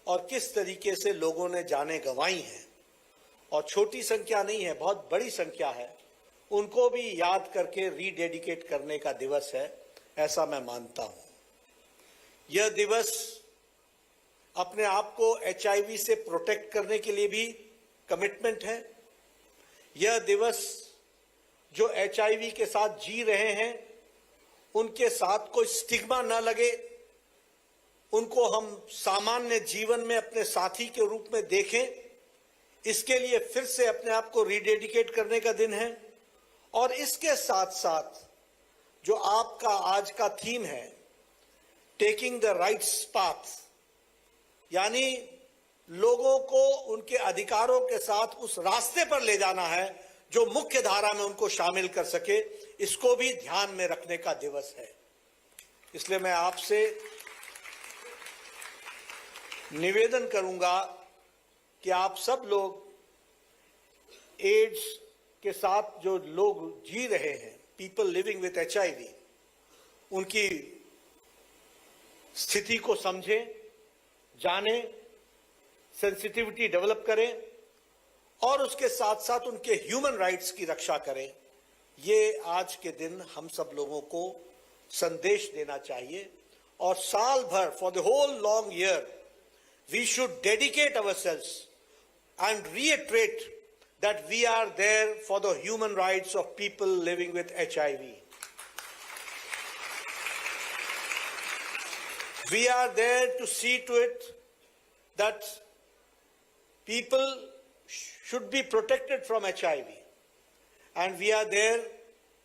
और किस तरीके से लोगों ने जानें गंवाई हैं। और छोटी संख्या नहीं है, बहुत बड़ी संख्या है, उनको भी याद करके रीडेडिकेट करने का दिवस है, ऐसा मैं मानता हूं। यह दिवस अपने आप को HIV से प्रोटेक्ट करने के लिए भी कमिटमेंट है। यह दिवस जो HIV के साथ जी रहे हैं उनके साथ कोई स्टिग्मा न लगे, उनको हम सामान्य जीवन में अपने साथी के रूप में देखें, इसके लिए फिर से अपने आप को रीडेडिकेट करने का दिन है। और इसके साथ साथ जो आपका आज का थीम है, टेकिंग द राइट्स पाथ, यानी लोगों को उनके अधिकारों के साथ उस रास्ते पर ले जाना है जो मुख्य धारा में उनको शामिल कर सके, इसको भी ध्यान में रखने का दिवस है। इसलिए मैं आपसे निवेदन करूंगा कि आप सब लोग एड्स के साथ जो लोग जी रहे हैं, पीपल लिविंग विथ HIV, उनकी स्थिति को समझें, जानें, सेंसिटिविटी डेवलप करें और उसके साथ साथ उनके ह्यूमन राइट्स की रक्षा करें। ये आज के दिन हम सब लोगों को संदेश देना चाहिए। और साल भर, for the whole long year, we should dedicate ourselves and reiterate that we are there for the human rights of people living with HIV. We are there to see to it that people should be protected from HIV, and we are there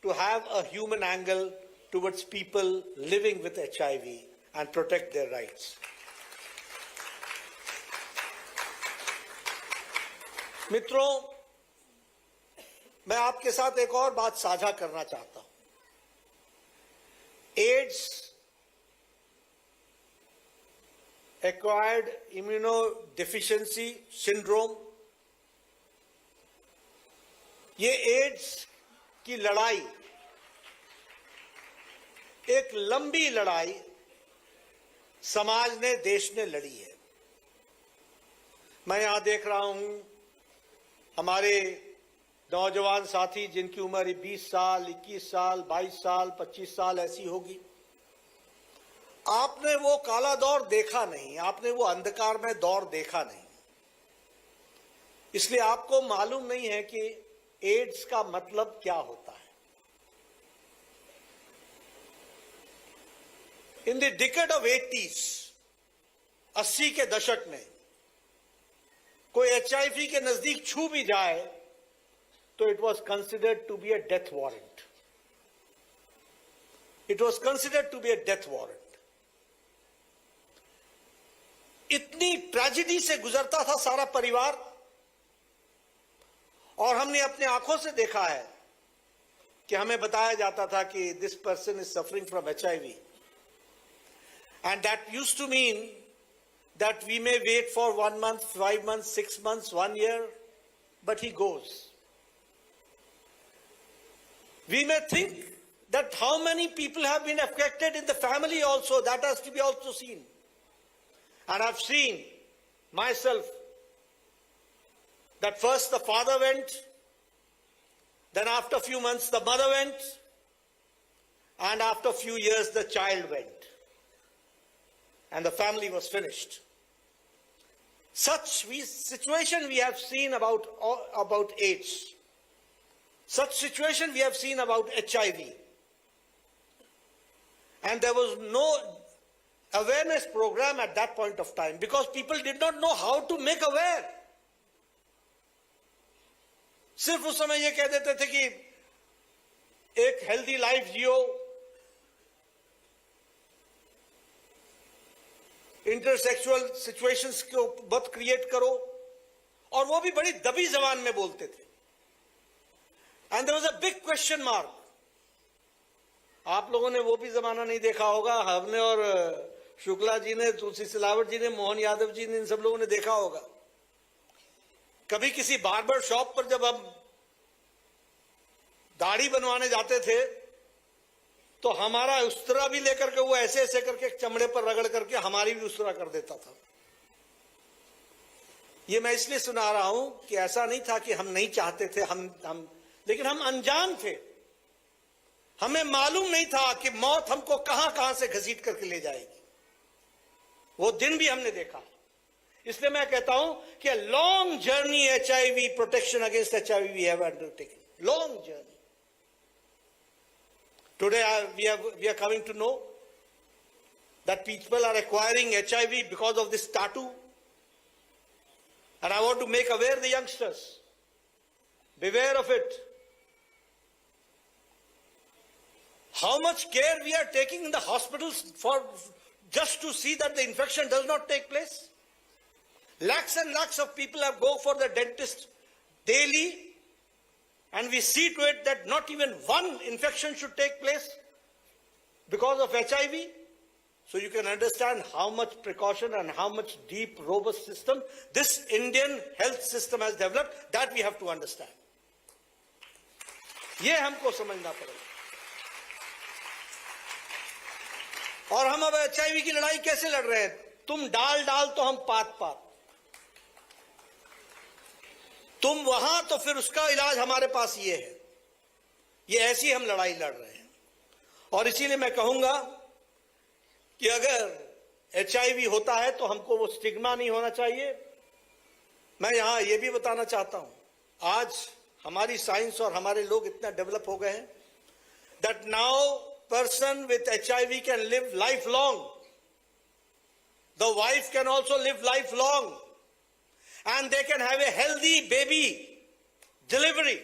to have a human angle towards people living with HIV and protect their rights. मित्रों, मैं आपके साथ एक और बात साझा करना चाहता हूं। एड्स, एक्वायर्ड इम्यूनोडेफिशिएंसी सिंड्रोम, ये एड्स की लड़ाई एक लंबी लड़ाई समाज ने, देश ने लड़ी है। मैं यहां देख रहा हूं हमारे नौजवान साथी जिनकी उम्र 20 साल, 21 साल, 22 साल, 25 साल ऐसी होगी। आपने वो काला दौर देखा नहीं, आपने वो अंधकार में दौर देखा नहीं, इसलिए आपको मालूम नहीं है कि एड्स का मतलब क्या होता है। In the decade of 80s, 80 के दशक में कोई HIV के नजदीक छू भी जाए तो it was considered to be a death warrant. It was considered to be a death warrant. इतनी ट्रेजेडी से गुजरता था सारा परिवार, और हमने अपने आंखों से देखा है कि हमें बताया जाता था कि this person is suffering from HIV, and that used to mean that we may wait for 1 month, 5 months, 6 months, 1 year, but he goes. We may think that how many people have been affected in the family also, that has to be also seen. And I've seen myself that first the father went, Then after a few months, the mother went. And after a few years, the child went. And the family was finished. Such situation we have seen about AIDS. Such situation we have seen about HIV. And there was no awareness program at that point of time because people did not know how to make aware. सिर्फ उस समय ये कह देते थे कि एक healthy life जियो, इंटरसेक्सुअल situations को मत क्रिएट करो, और वो भी बड़ी दबी जबान में बोलते थे. And there was a big question mark. आप लोगों ने वो भी जमाना नहीं देखा होगा, हमने और शुक्ला जी ने, तुलसी सिलावट जी ने, मोहन यादव जी ने, इन सब लोगों ने देखा होगा. कभी किसी बार्बर शॉप पर जब हम दाढ़ी बनवाने जाते थे तो हमारा उस्तरा भी लेकर के वो ऐसे ऐसे करके चमड़े पर रगड़ करके हमारी भी उस्तरा कर देता था. ये मैं इसलिए सुना रहा हूं कि ऐसा नहीं था कि हम नहीं चाहते थे, लेकिन हम अनजान थे. हमें मालूम नहीं था कि मौत हमको कहां कहां से घसीट करके ले जाएगी. वो दिन भी हमने देखा. इसलिए मैं कहता हूं कि long journey HIV protection against HIV we have undertaken. Long journey. Today we are coming to know that people are acquiring HIV because of this tattoo. And I want to make aware the youngsters. Beware of it. How much care we are taking in the hospitals for just to see that the infection does not take place. Lakhs and lakhs of people have go for the dentist daily, and we see to it that not even one infection should take place because of HIV. So you can understand how much precaution and how much deep, robust system this Indian health system has developed. That we have to understand. ये हमको समझना पड़ेगा. और हम अब HIV की लड़ाई कैसे लड़ रहे हैं? तुम डाल तो हम पात. तुम वहां तो फिर उसका इलाज हमारे पास ये है. ये ऐसी हम लड़ाई लड़ रहे हैं. और इसीलिए मैं कहूंगा कि अगर HIV होता है तो हमको वो स्टिग्मा नहीं होना चाहिए. मैं यहां ये भी बताना चाहता हूं, आज हमारी साइंस और हमारे लोग इतना डेवलप हो गए हैं that now person with HIV can live lifelong. The wife can also live lifelong. And they can have a healthy baby delivery.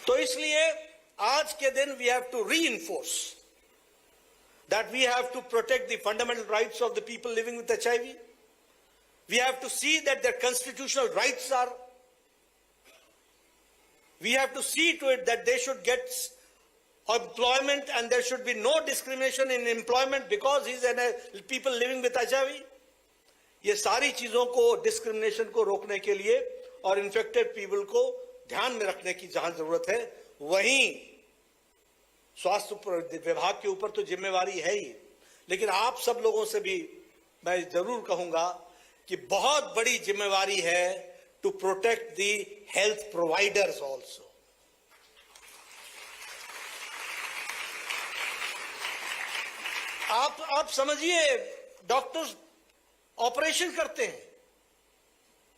तो इसलिए आज के दिन we have to reinforce that we have to protect the fundamental rights of the people living with HIV. We have to see that their constitutional rights are. We have to see to it that they should get employment and there should be no discrimination in employment because he's people living with HIV. ये सारी चीजों को, discrimination को रोकने के लिए और infected people को ध्यान में रखने की जहां जरूरत है, वहीं स्वास्थ्य विभाग के ऊपर तो जिम्मेवारी है ही, लेकिन आप सब लोगों से भी मैं जरूर कहूंगा कि बहुत बड़ी जिम्मेवारी है to protect the health providers also. आप समझिए, डॉक्टर्स ऑपरेशन करते हैं,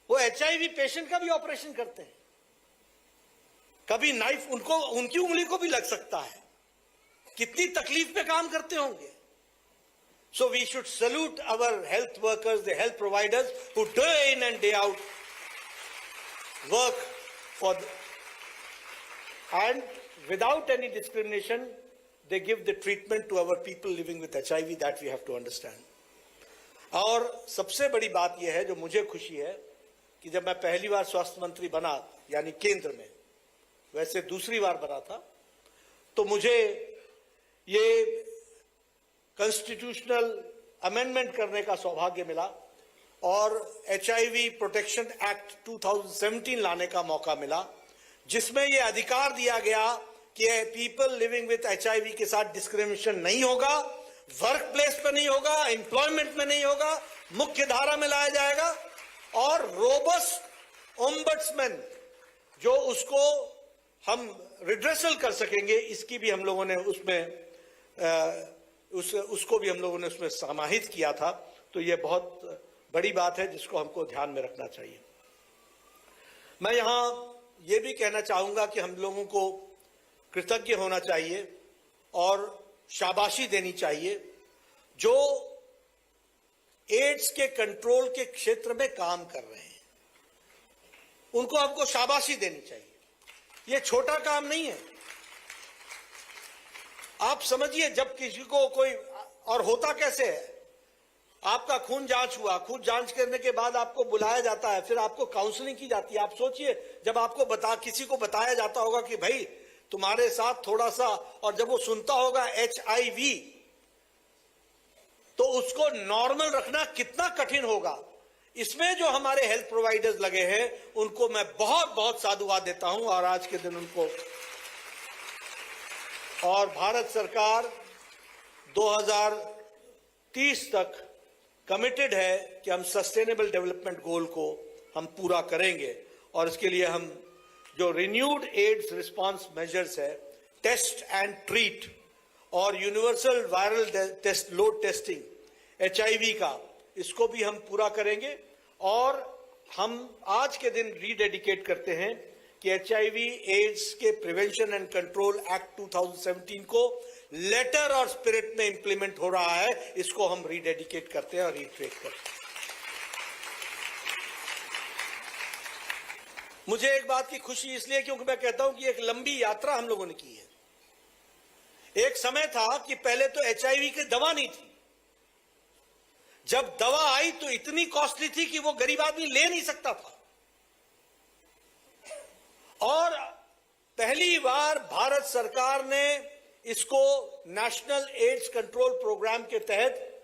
वो HIV पेशेंट का भी ऑपरेशन करते हैं. कभी नाइफ उनकी उंगली को भी लग सकता है. कितनी तकलीफ पे काम करते होंगे. So we should salute our health workers, the health providers who day in and day out work and without any discrimination they give the treatment to our people living with HIV. That we have to understand. और सबसे बड़ी बात यह है जो मुझे खुशी है कि जब मैं पहली बार स्वास्थ्य मंत्री बना, यानी केंद्र में, वैसे दूसरी बार बना था, तो मुझे ये कॉन्स्टिट्यूशनल अमेंडमेंट करने का सौभाग्य मिला और HIV प्रोटेक्शन एक्ट 2017 लाने का मौका मिला, जिसमें यह अधिकार दिया गया कि पीपल लिविंग विथ HIV के साथ डिस्क्रिमिनेशन नहीं होगा, वर्क प्लेस पर नहीं होगा, एम्प्लॉयमेंट में नहीं होगा, मुख्य धारा में लाया जाएगा और रोबस्ट ओम्बड्समैन जो उसको हम रिड्रेसल कर सकेंगे, इसकी भी हम लोगों ने उसको भी हम लोगों ने उसमें समाहित किया था। तो ये बहुत बड़ी बात है जिसको हमको ध्यान में रखना चाहिए। मैं यहां ये भी कहना चाहूंगा कि हम लोगों को कृतज्ञ होना चाहिए और शाबाशी देनी चाहिए जो एड्स के कंट्रोल के क्षेत्र में काम कर रहे हैं, उनको हमको शाबाशी देनी चाहिए। ये छोटा काम नहीं है। आप समझिए, जब किसी को कोई, और होता कैसे है, आपका खून जांच हुआ, खून जांच करने के बाद आपको बुलाया जाता है, फिर आपको काउंसलिंग की जाती है। आप सोचिए जब आपको किसी को बताया जाता होगा कि भाई तुम्हारे साथ थोड़ा सा, और जब वो सुनता होगा HIV, तो उसको नॉर्मल रखना कितना कठिन होगा। इसमें जो हमारे हेल्थ प्रोवाइडर्स लगे हैं उनको मैं बहुत बहुत साधुवाद देता हूं, और आज के दिन उनको, और भारत सरकार 2030 तक कमिटेड है कि हम सस्टेनेबल डेवलपमेंट गोल को हम पूरा करेंगे। और इसके लिए हम जो रिन्यूड एड्स रिस्पांस मेजर्स है, टेस्ट एंड ट्रीट और universal viral test load testing HIV का, इसको भी हम पूरा करेंगे। और हम आज के दिन रीडेडिकेट करते हैं कि HIV एड्स के प्रिवेंशन एंड कंट्रोल एक्ट 2017 को लेटर और स्पिरिट में इंप्लीमेंट हो रहा है, इसको हम रीडेडिकेट करते हैं और रीट्रेट करते हैं। मुझे एक बात की खुशी इसलिए क्योंकि मैं कहता हूं कि एक लंबी यात्रा हम लोगों ने की है। एक समय था कि पहले तो HIV की दवा नहीं थी। जब दवा आई तो इतनी कॉस्टली थी कि वो गरीब आदमी ले नहीं सकता था। और पहली बार भारत सरकार ने इसको नेशनल एड्स कंट्रोल प्रोग्राम के तहत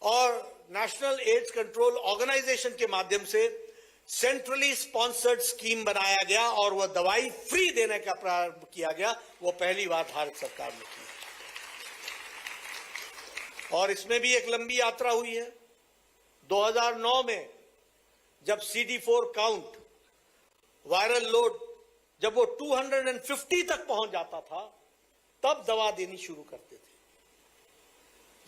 और नेशनल एड्स कंट्रोल ऑर्गेनाइजेशन के माध्यम से सेंट्रली स्पॉन्सर्ड स्कीम बनाया गया और वह दवाई फ्री देने का प्रारंभ किया गया। वो पहली बार भारत सरकार ने की। और इसमें भी एक लंबी यात्रा हुई है। 2009 में जब CD4 काउंट, वायरल लोड जब वो 250 तक पहुंच जाता था, तब दवा देनी शुरू करते थे।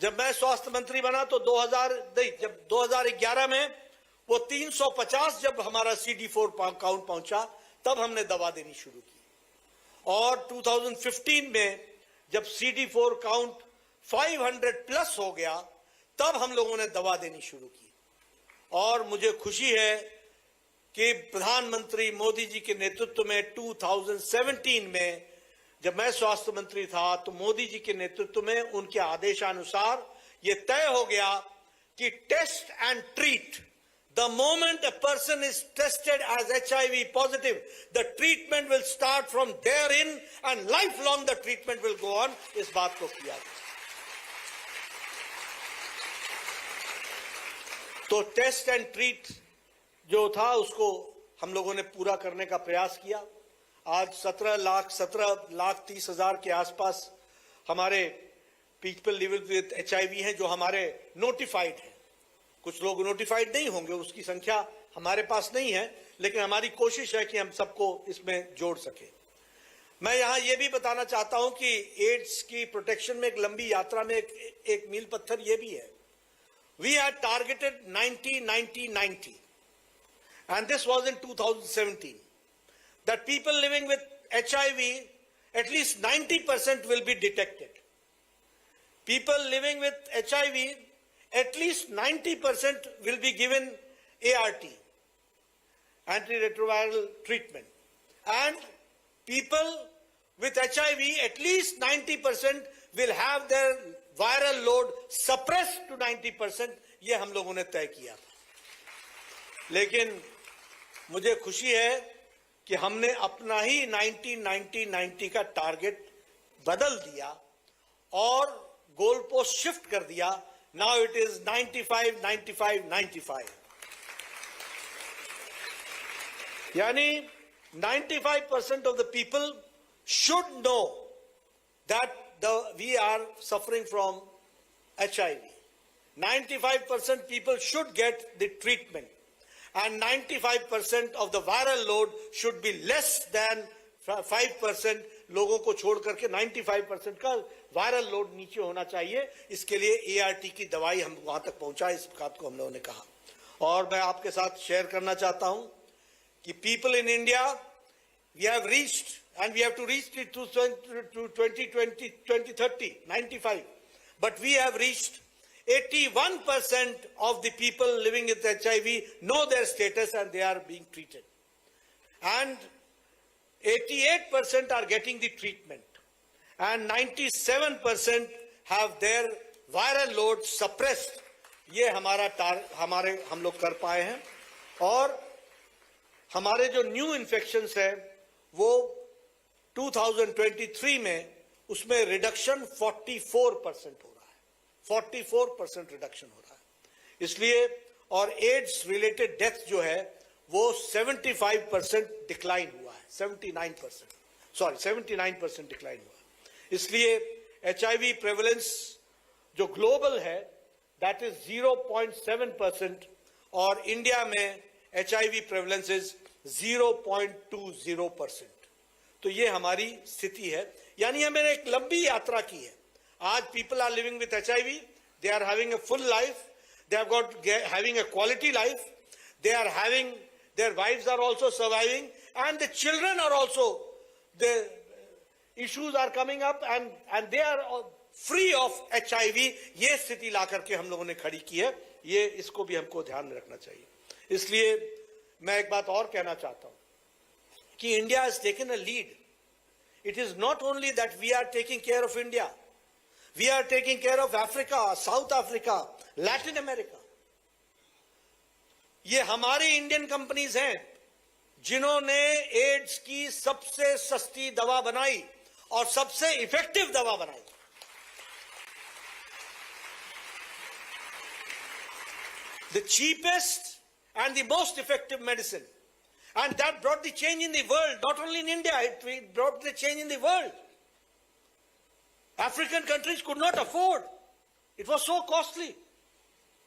जब मैं स्वास्थ्य मंत्री बना तो 2011 में वो 350 जब हमारा CD4 काउंट पहुंचा, तब हमने दवा देनी शुरू की। और 2015 में जब CD4 काउंट 500 प्लस हो गया, तब हम लोगों ने दवा देनी शुरू की। और मुझे खुशी है कि प्रधानमंत्री मोदी जी के नेतृत्व में 2017 में जब मैं स्वास्थ्य मंत्री था, तो मोदी जी के नेतृत्व में उनके आदेशानुसार यह तय हो गया कि test and treat, the moment a person is tested as HIV positive, the treatment will start from therein and lifelong the treatment will go on। इस बात को किया गया। तो टेस्ट एंड ट्रीट जो था उसको हम लोगों ने पूरा करने का प्रयास किया। आज 17 लाख 30,000 के आसपास हमारे पीपल लिविंग विद HIV हैं जो हमारे नोटिफाइड हैं। कुछ लोग नोटिफाइड नहीं होंगे, उसकी संख्या हमारे पास नहीं है, लेकिन हमारी कोशिश है कि हम सबको इसमें जोड़ सके। मैं यहां यह भी बताना चाहता हूं कि एड्स की प्रोटेक्शन में एक लंबी यात्रा में एक मील पत्थर यह भी है। We had targeted 90-90-90, and this was in 2017, that people living with HIV, at least 90% will be detected. People living with HIV, at least 90% will be given ART, antiretroviral treatment. And people with HIV, at least 90% will have their viral load suppress to 90%। ये हम लोगों ने तय किया था। लेकिन मुझे खुशी है कि हमने अपना ही 90-90-90 का टारगेट बदल दिया और गोल पोस्ट शिफ्ट कर दिया। नाउ इट इज 95-95-95, यानी 95% of the people should know that we are suffering from HIV. 95% people should get the treatment. and 95% of the viral load should be less than 5%. लोगों को छोड़ करके 95% का viral load नीचे होना चाहिए। इसके लिए ART की दवाई हम वहां तक पहुंचाए, इस बात को हम लोगों ने कहा। और मैं आपके साथ शेयर करना चाहता हूं कि people in India, we have reached and we have to reach it to 2030, 95. But we have reached 81% of the people living with HIV know their status and they are being treated. And 88% are getting the treatment. And 97% have their viral load suppressed. ये हम लोग कर पाए हैं। और हमारे जो new infections है वो 2023 में उसमें रिडक्शन 44% हो रहा है, 44% रिडक्शन हो रहा है। इसलिए और एड्स रिलेटेड डेथ जो है वो 75% डिक्लाइन हुआ है, 79% डिक्लाइन हुआ है। इसलिए HIV प्रेवलेंस जो ग्लोबल है दैट इज 0.7% और इंडिया में HIV प्रेवलेंस इज 0.20%। तो ये हमारी स्थिति है। यानी हमने एक लंबी यात्रा की है। आज people are living with HIV, they are having a full life, they have got having a quality life, they are having, their wives are also surviving and the children are also, the issues are coming up and they are free of HIV। ये स्थिति ला करके हम लोगों ने खड़ी की है। ये इसको भी हमको ध्यान में रखना चाहिए। इसलिए मैं एक बात और कहना चाहता हूं कि India has taken a lead. It is not only that we are taking care of India, we are taking care of Africa, South Africa, Latin America। ये हमारी इंडियन कंपनीज हैं जिन्होंने एड्स की सबसे सस्ती दवा बनाई और सबसे इफेक्टिव दवा बनाई। The cheapest and the most effective medicine, and that brought the change in the world. Not only in India, it brought the change in the world. African countries could not afford, it was so costly।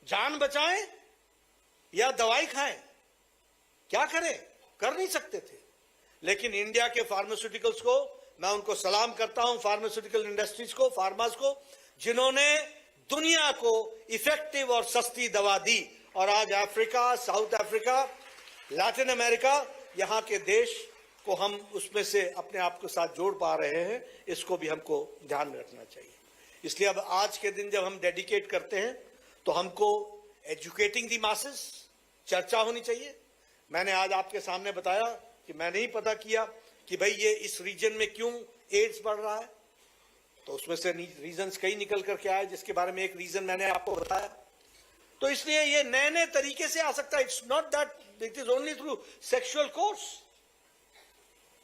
जान बचाएं या दवाई खाएं, क्या करें, कर नहीं सकते थे। लेकिन इंडिया के फार्मास्यूटिकल्स को मैं उनको सलाम करता हूं, फार्मास्यूटिकल इंडस्ट्रीज को, फार्मास को, जिन्होंने दुनिया को इफेक्टिव और सस्ती दवा दी। और आज Africa, south Africa, Latin America, यहां के देश को हम उसमें से अपने आप के साथ जोड़ पा रहे हैं। इसको भी हमको ध्यान में रखना चाहिए। इसलिए अब आज के दिन जब हम डेडिकेट करते हैं तो हमको एजुकेटिंग दी मासेस, चर्चा होनी चाहिए। मैंने आज आपके सामने बताया कि मैंने ही पता किया कि भाई ये इस रीजन में क्यों एड्स बढ़ रहा है, तो उसमें से रीजंस कई निकल करके आए, जिसके बारे में एक रीजन मैंने आपको बताया। तो इसलिए ये नए नए तरीके से आ सकता है। It's not that it is only through sexual course,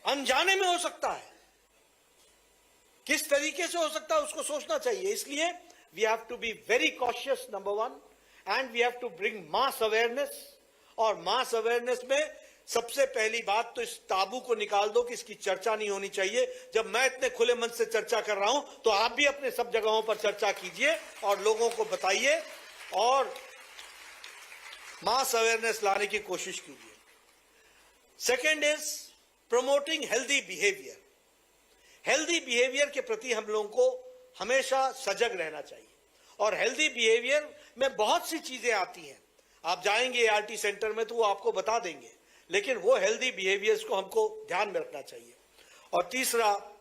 अनजाने में हो सकता है। किस तरीके से हो सकता है उसको सोचना चाहिए। इसलिए we have to be very cautious, number one, and we have to bring mass awareness. और मास अवेयरनेस में सबसे पहली बात तो इस ताबू को निकाल दो कि इसकी चर्चा नहीं होनी चाहिए। जब मैं इतने खुले मन से चर्चा कर रहा हूं तो आप भी अपने सब जगहों पर चर्चा कीजिए और लोगों को बताइए और मास अवेयरनेस लाने की कोशिश कीजिए। Second is promoting healthy behaviour. Healthy behaviour के प्रति हम लोगों को हमेशा सजग रहना चाहिए। और हेल्दी बिहेवियर में बहुत सी चीजें आती हैं। आप जाएंगे ART सेंटर में तो वो आपको बता देंगे, लेकिन वो हेल्दी बिहेवियर्स को हमको ध्यान में रखना चाहिए। और तीसरा,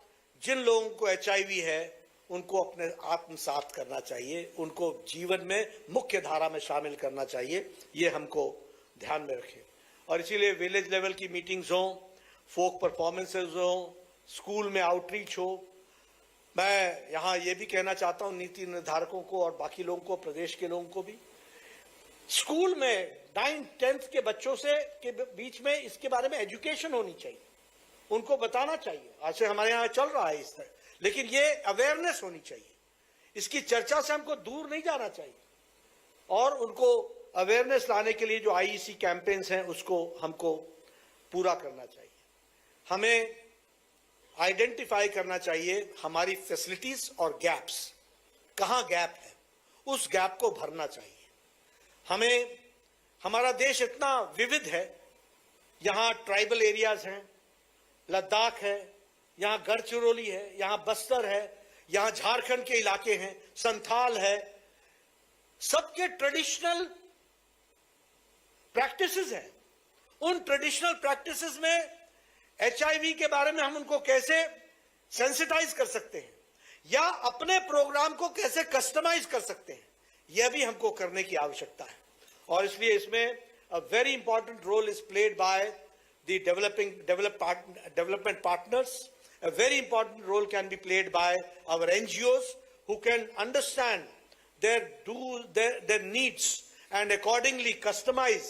जिन लोगों को HIV है उनको अपने आत्मसात करना चाहिए, उनको जीवन में मुख्य धारा में शामिल करना चाहिए। ये हमको ध्यान में रखें। और इसीलिए विलेज लेवल की मीटिंग्स हों, फोक परफॉर्मेंसेज हों, स्कूल में आउटरीच हो। मैं यहाँ ये भी कहना चाहता हूँ नीति निर्धारकों को और बाकी लोगों को, प्रदेश के लोगों को भी, स्कूल में 9th-10th के बच्चों से के बीच में इसके बारे में एजुकेशन होनी चाहिए। उनको बताना चाहिए। आज से हमारे यहाँ चल रहा है इस तरह, लेकिन ये अवेयरनेस होनी चाहिए। इसकी चर्चा से हमको दूर नहीं जाना चाहिए। और उनको अवेयरनेस लाने के लिए जो IEC कैंपेन्स हैं उसको हमको पूरा करना चाहिए। हमें आइडेंटिफाई करना चाहिए हमारी फैसिलिटीज और गैप्स, कहाँ गैप है, उस गैप को भरना चाहिए। हमें हमारा देश इतना विविध है, यहाँ ट्राइबल एरियाज हैं, लद्दाख है, यहाँ गढ़चिरौली है, यहाँ बस्तर है, यहाँ झारखंड के इलाके हैं, संथाल है, सबके ट्रेडिशनल प्रैक्टिसेस हैं। उन ट्रेडिशनल प्रैक्टिसेस में एचआईवी के बारे में हम उनको कैसे सेंसिटाइज कर सकते हैं या अपने प्रोग्राम को कैसे कस्टमाइज कर सकते हैं, यह भी हमको करने की आवश्यकता है। और इसलिए इसमें a very important role is played by the development partners. A very important role can be played by our NGOs who can understand their needs and accordingly customize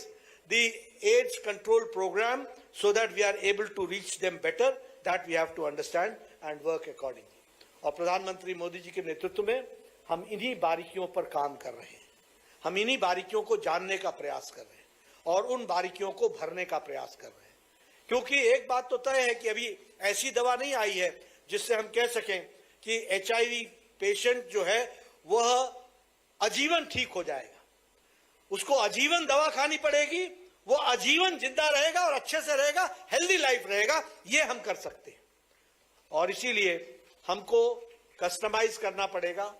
the AIDS control program so that we are able to reach them better. That we have to understand and work accordingly. और प्रधानमंत्री मोदी जी के नेतृत्व में हम इन्हीं बारीकियों पर काम कर रहे हैं, हम इन्हीं बारीकियों को जानने का प्रयास कर रहे हैं और उन बारीकियों को भरने का प्रयास कर रहे हैं। क्योंकि एक बात तो तय है कि अभी ऐसी दवा नहीं आई है जिससे हम कह सकें कि एचआईवी पेशेंट जो है वह आजीवन ठीक हो जाएगा। उसको आजीवन दवा खानी पड़ेगी, वो आजीवन जिंदा रहेगा और अच्छे से रहेगा, हेल्दी लाइफ रहेगा, ये हम कर सकते हैं। और इसीलिए हमको कस्टमाइज करना पड़ेगा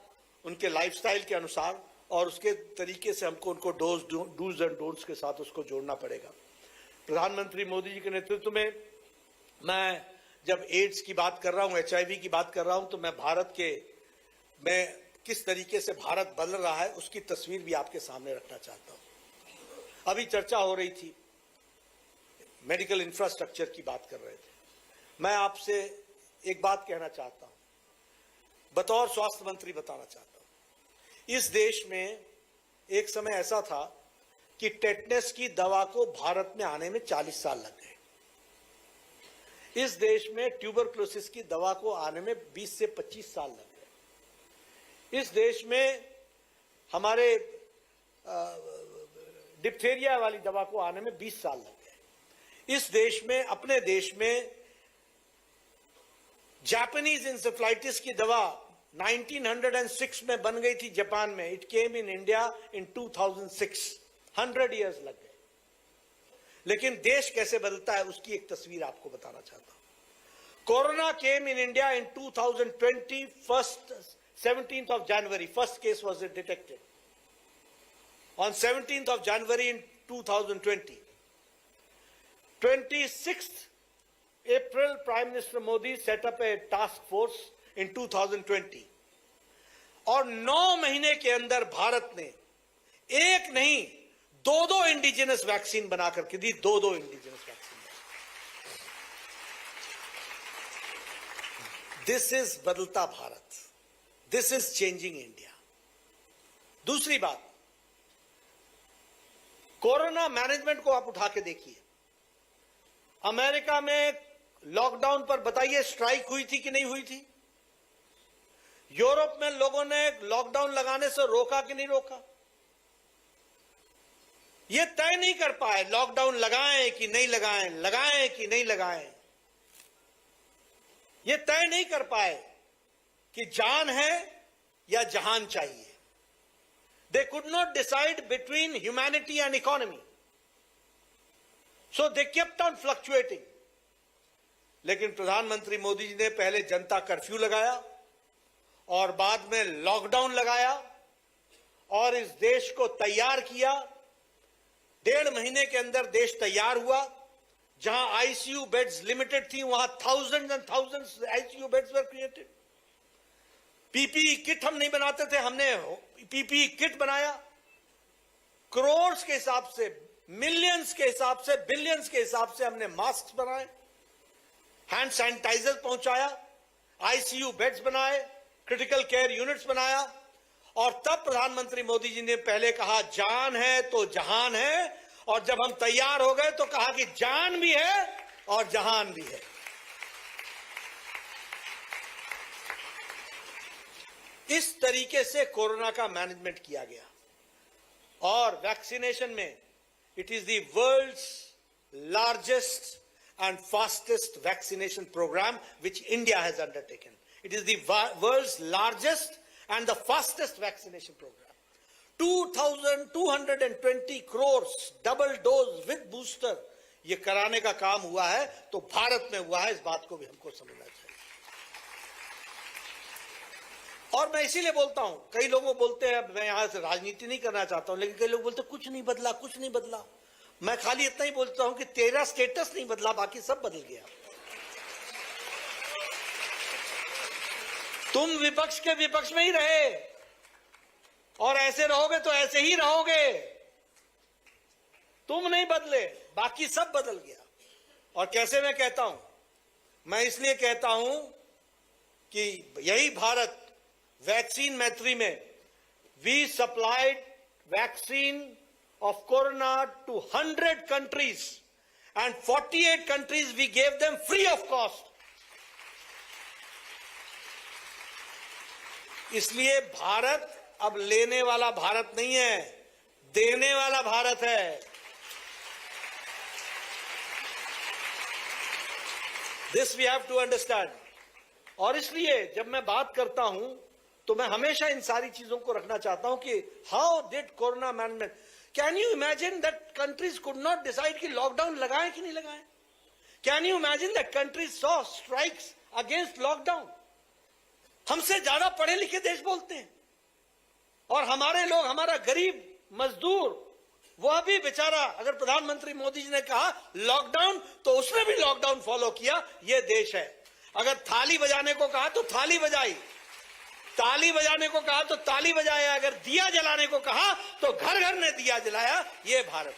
उनके लाइफस्टाइल के अनुसार और उसके तरीके से हमको उनको डूज एंड डोंट्स के साथ उसको जोड़ना पड़ेगा। प्रधानमंत्री मोदी जी के नेतृत्व में मैं जब एड्स की बात कर रहा हूं, एचआईवी की बात कर रहा हूं, तो मैं किस तरीके से भारत बदल रहा है उसकी तस्वीर भी आपके सामने रखना चाहता हूं। अभी चर्चा हो रही थी, मेडिकल इंफ्रास्ट्रक्चर की बात कर रहे थे। मैं आपसे एक बात कहना चाहता हूं, बतौर स्वास्थ्य मंत्री बताना चाहता हूं। इस देश में एक समय ऐसा था कि टेटनस की दवा को भारत में आने में 40 साल लग गए। इस देश में ट्यूबरक्लोसिस की दवा को आने में 20 से 25 साल लग गए। इस देश में हमारे डिप्थेरिया वाली दवा को आने में 20 साल लग गए। इस देश में, अपने देश में जापानीज इंसेफ्लाइटिस की दवा 1906 में बन गई थी जापान में। It came in India in 2006। 100 years लग गए। लेकिन देश कैसे बदलता है उसकी एक तस्वीर आपको बताना चाहता हूं। Corona came in India in 2020, 17th of January. First case was detected on 17th of January in 2020. 26th April, Prime Minister Modi set up a task force in 2020. और 9 महीने के अंदर भारत ने एक नहीं 2 इंडिजिनस वैक्सीन बनाकर के दी। 2 इंडिजिनस वैक्सीन। दिस इज बदलता Bharat, this is changing India. दूसरी बात, कोरोना मैनेजमेंट को आप उठा के देखिए। अमेरिका में लॉकडाउन पर बताइए स्ट्राइक हुई थी कि नहीं हुई थी? यूरोप में लोगों ने लॉकडाउन लगाने से रोका कि नहीं रोका? ये तय नहीं कर पाए लॉकडाउन लगाएं कि नहीं लगाएं, लगाएं कि नहीं लगाएं। ये तय नहीं कर पाए कि जान है या जहान चाहिए। They could not decide between humanity and economy. So they kept on fluctuating. लेकिन प्रधानमंत्री मोदी जी ने पहले जनता कर्फ्यू लगाया और बाद में लॉकडाउन लगाया और इस देश को तैयार किया। 1.5 महीने के अंदर देश तैयार हुआ। जहां आईसीयू बेड्स लिमिटेड थी वहां thousands and thousands ICU beds were created. PPE kit हम नहीं बनाते थे, हमने पीपीई किट बनाया। करोड़ के हिसाब से, मिलियंस के हिसाब से, बिलियंस के हिसाब से हमने मास्क बनाए, हैंड सैनिटाइजर पहुंचाया, आईसीयू बेड्स बनाए, क्रिटिकल केयर यूनिट्स बनाया। और तब प्रधानमंत्री मोदी जी ने पहले कहा जान है तो जहान है, और जब हम तैयार हो गए तो कहा कि जान भी है और जहान भी है। इस तरीके से कोरोना का मैनेजमेंट किया गया। और वैक्सीनेशन में it is the world's largest and fastest vaccination program which India has undertaken. It is the world's largest and the fastest vaccination program. 2,220 crores double dose with booster ये कराने का काम हुआ है तो भारत में हुआ है, इस बात को भी हमको समझना चाहिए। और मैं इसीलिए बोलता हूं, कई लोगों बोलते हैं, मैं यहां से राजनीति नहीं करना चाहता हूं, लेकिन कई लोग बोलते हैं कुछ नहीं बदला, कुछ नहीं बदला। मैं खाली इतना ही बोलता हूं कि तेरा स्टेटस नहीं बदला, बाकी सब बदल गया। तुम विपक्ष के विपक्ष में ही रहे और ऐसे रहोगे तो ऐसे ही रहोगे, तुम नहीं बदले, बाकी सब बदल गया। और कैसे मैं कहता हूं, मैं इसलिए कहता हूं कि यही भारत वैक्सीन मैत्री में we supplied vaccine of corona to 100 countries and 48 countries we gave them free of cost. इसलिए भारत अब लेने वाला भारत नहीं है, देने वाला भारत है। This we have to understand. और इसलिए जब मैं बात करता हूं तो मैं हमेशा इन सारी चीजों को रखना चाहता हूं कि how did corona management, can you imagine that countries could not decide कि लॉकडाउन लगाएं कि नहीं लगाएं? Can you imagine that countries saw strikes against lockdown? हमसे ज्यादा पढ़े लिखे देश बोलते हैं और हमारे लोग, हमारा गरीब मजदूर, वह भी बेचारा, अगर प्रधानमंत्री मोदी जी ने कहा लॉकडाउन तो उसने भी लॉकडाउन फॉलो किया। यह देश है। अगर थाली बजाने को कहा तो थाली बजाई, ताली बजाने को कहा तो ताली बजाया, अगर दिया जलाने को कहा तो घर घर ने दिया जलाया। ये Bharat.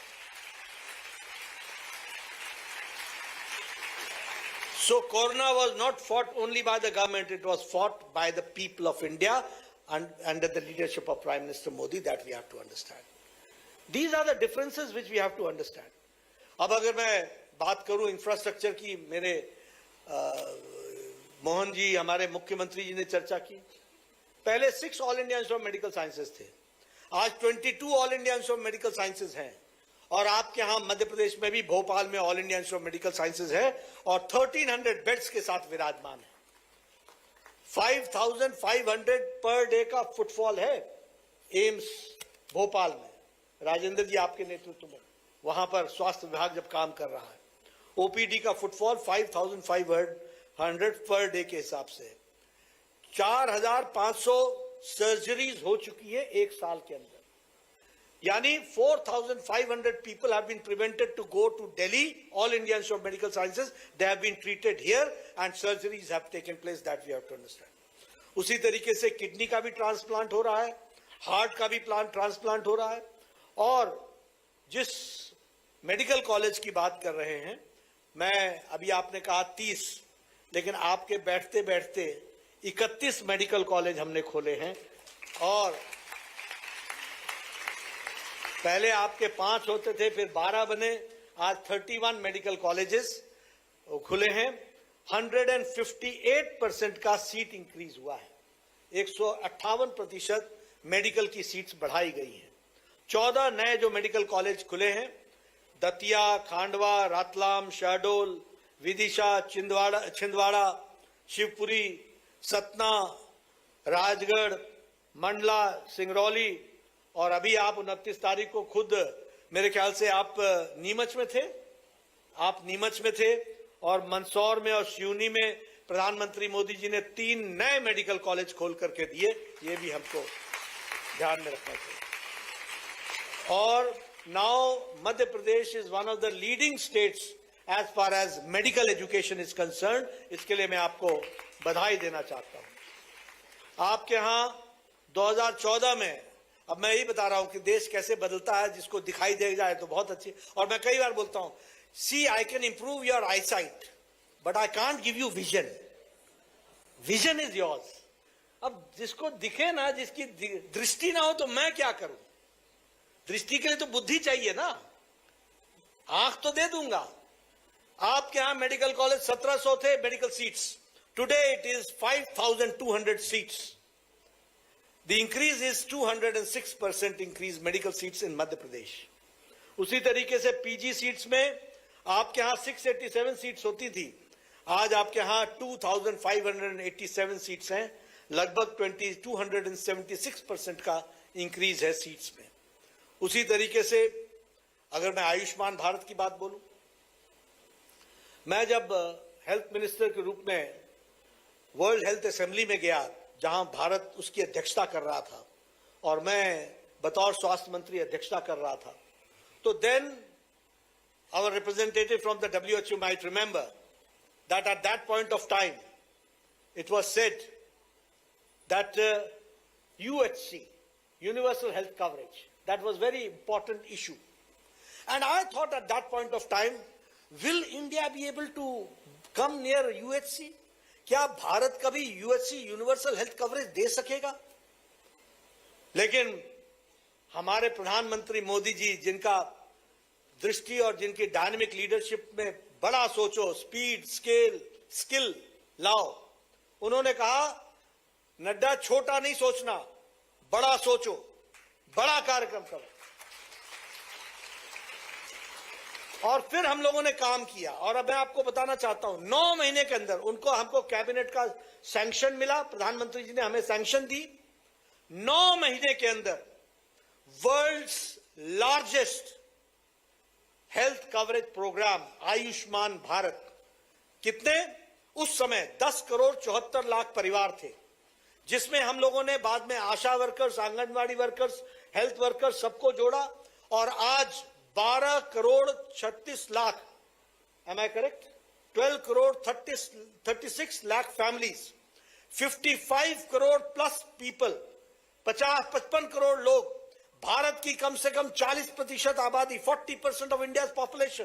So Corona was not fought only by the government, it was fought by the people of India and under the leadership of Prime Minister Modi. That we have to understand. These are the differences which we have to understand. अब अगर मैं बात करूं infrastructure की, मेरे मोहन जी हमारे मुख्यमंत्री जी ने चर्चा की। पहले 6 all India institute of medical sciences थे, आज 22 all India institute of medical sciences हैं। और आपके यहां मध्य प्रदेश में भी भोपाल में all India institute of medical sciences है और 1300 बेड्स के साथ विराजमान है। 5500 पर डे का फुटफॉल है एम्स भोपाल में, राजेंद्र जी आपके नेतृत्व में वहां पर स्वास्थ्य विभाग जब काम कर रहा है। ओपीडी का फुटफॉल 5500 पर डे के हिसाब से। 4500 सर्जरीज हो चुकी है एक साल के अंदर, यानी 4500 people have been prevented to go to Delhi, All India Institute of Medical Sciences. They have been treated here and surgeries have taken place. That we have to understand. उसी तरीके से किडनी का भी ट्रांसप्लांट हो रहा है, heart का भी ट्रांसप्लांट हो रहा है। और जिस मेडिकल कॉलेज की बात कर रहे हैं, मैं अभी आपने कहा 30, लेकिन आपके बैठते बैठते 31 मेडिकल कॉलेज हमने खोले हैं। और पहले आपके 5 होते थे, फिर 12 बने, आज 31 मेडिकल कॉलेजेस खुले हैं। 158% का सीट इंक्रीज हुआ है, 158% मेडिकल की सीट्स बढ़ाई गई हैं। 14 नए जो मेडिकल कॉलेज खुले हैं, दतिया, खांडवा, रातलाम, शहडोल, विदिशा, छिंदवाड़ा, शिवपुरी, सतना, राजगढ़, मंडला, सिंगरौली, और अभी आप 29 तारीख को खुद मेरे ख्याल से आप नीमच में थे, और मंदसौर में और सिवनी में प्रधानमंत्री मोदी जी ने 3 नए मेडिकल कॉलेज खोल करके दिए। ये भी हमको ध्यान में रखना चाहिए। और now Madhya Pradesh is one of the leading states as far as medical education is concern. इसके लिए मैं आपको बधाई देना चाहता हूं। आपके यहां 2014 में, अब मैं यही बता रहा हूं कि देश कैसे बदलता है, जिसको दिखाई दे जाए तो बहुत अच्छी। और मैं कई बार बोलता हूं, see I can improve your eyesight but I can't give you vision, vision is yours. अब जिसको दिखे ना, जिसकी दृष्टि ना हो तो मैं क्या करूं? दृष्टि के लिए तो बुद्धि चाहिए ना, आंख तो दे दूंगा। आपके यहां मेडिकल कॉलेज 1700 थे medical seats, today it is 5200 seats. The increase is 206% increase medical seats in Madhya Pradesh. उसी तरीके से पीजी सीट्स में आपके यहां 687 सीट्स होती थी, आज आपके यहां 2587 सीट्स हैं, लगभग 276% का इंक्रीज है सीट्स में। उसी तरीके से अगर मैं आयुष्मान भारत की बात बोलूं, मैं जब हेल्थ मिनिस्टर के रूप में वर्ल्ड हेल्थ असेंबली में गया, जहां भारत उसकी अध्यक्षता कर रहा था और मैं बतौर स्वास्थ्य मंत्री अध्यक्षता कर रहा था, तो then our representative from the WHO might remember that at that point of time it was said that UHC, universal health coverage, that was very important issue. And I thought at that point of time, will India be able to come near UHC? क्या भारत कभी UHC, universal health coverage दे सकेगा? लेकिन हमारे प्रधानमंत्री मोदी जी, जिनका दृष्टि और जिनकी डायनेमिक लीडरशिप में बड़ा सोचो, स्पीड, स्केल, स्किल लाओ, उन्होंने कहा नड्डा छोटा नहीं सोचना, बड़ा सोचो, बड़ा कार्यक्रम करो। और फिर हम लोगों ने काम किया, और अब मैं आपको बताना चाहता हूं, 9 महीने के अंदर हमको कैबिनेट का सैंक्शन मिला, प्रधानमंत्री जी ने हमें सैंक्शन दी। 9 महीने के अंदर world's largest health coverage programme Ayushman Bharat, कितने उस समय 10 करोड़ 74 लाख परिवार थे, जिसमें हम लोगों ने बाद में ASHA workers, anganwadi workers, health workers सबको जोड़ा, और आज 12 crore 36 lakh, am I correct, 12 crore 36 lakh families, 55 crore plus people, 55 crore लोग, भारत की कम से कम 40% आबादी, 40% of India population,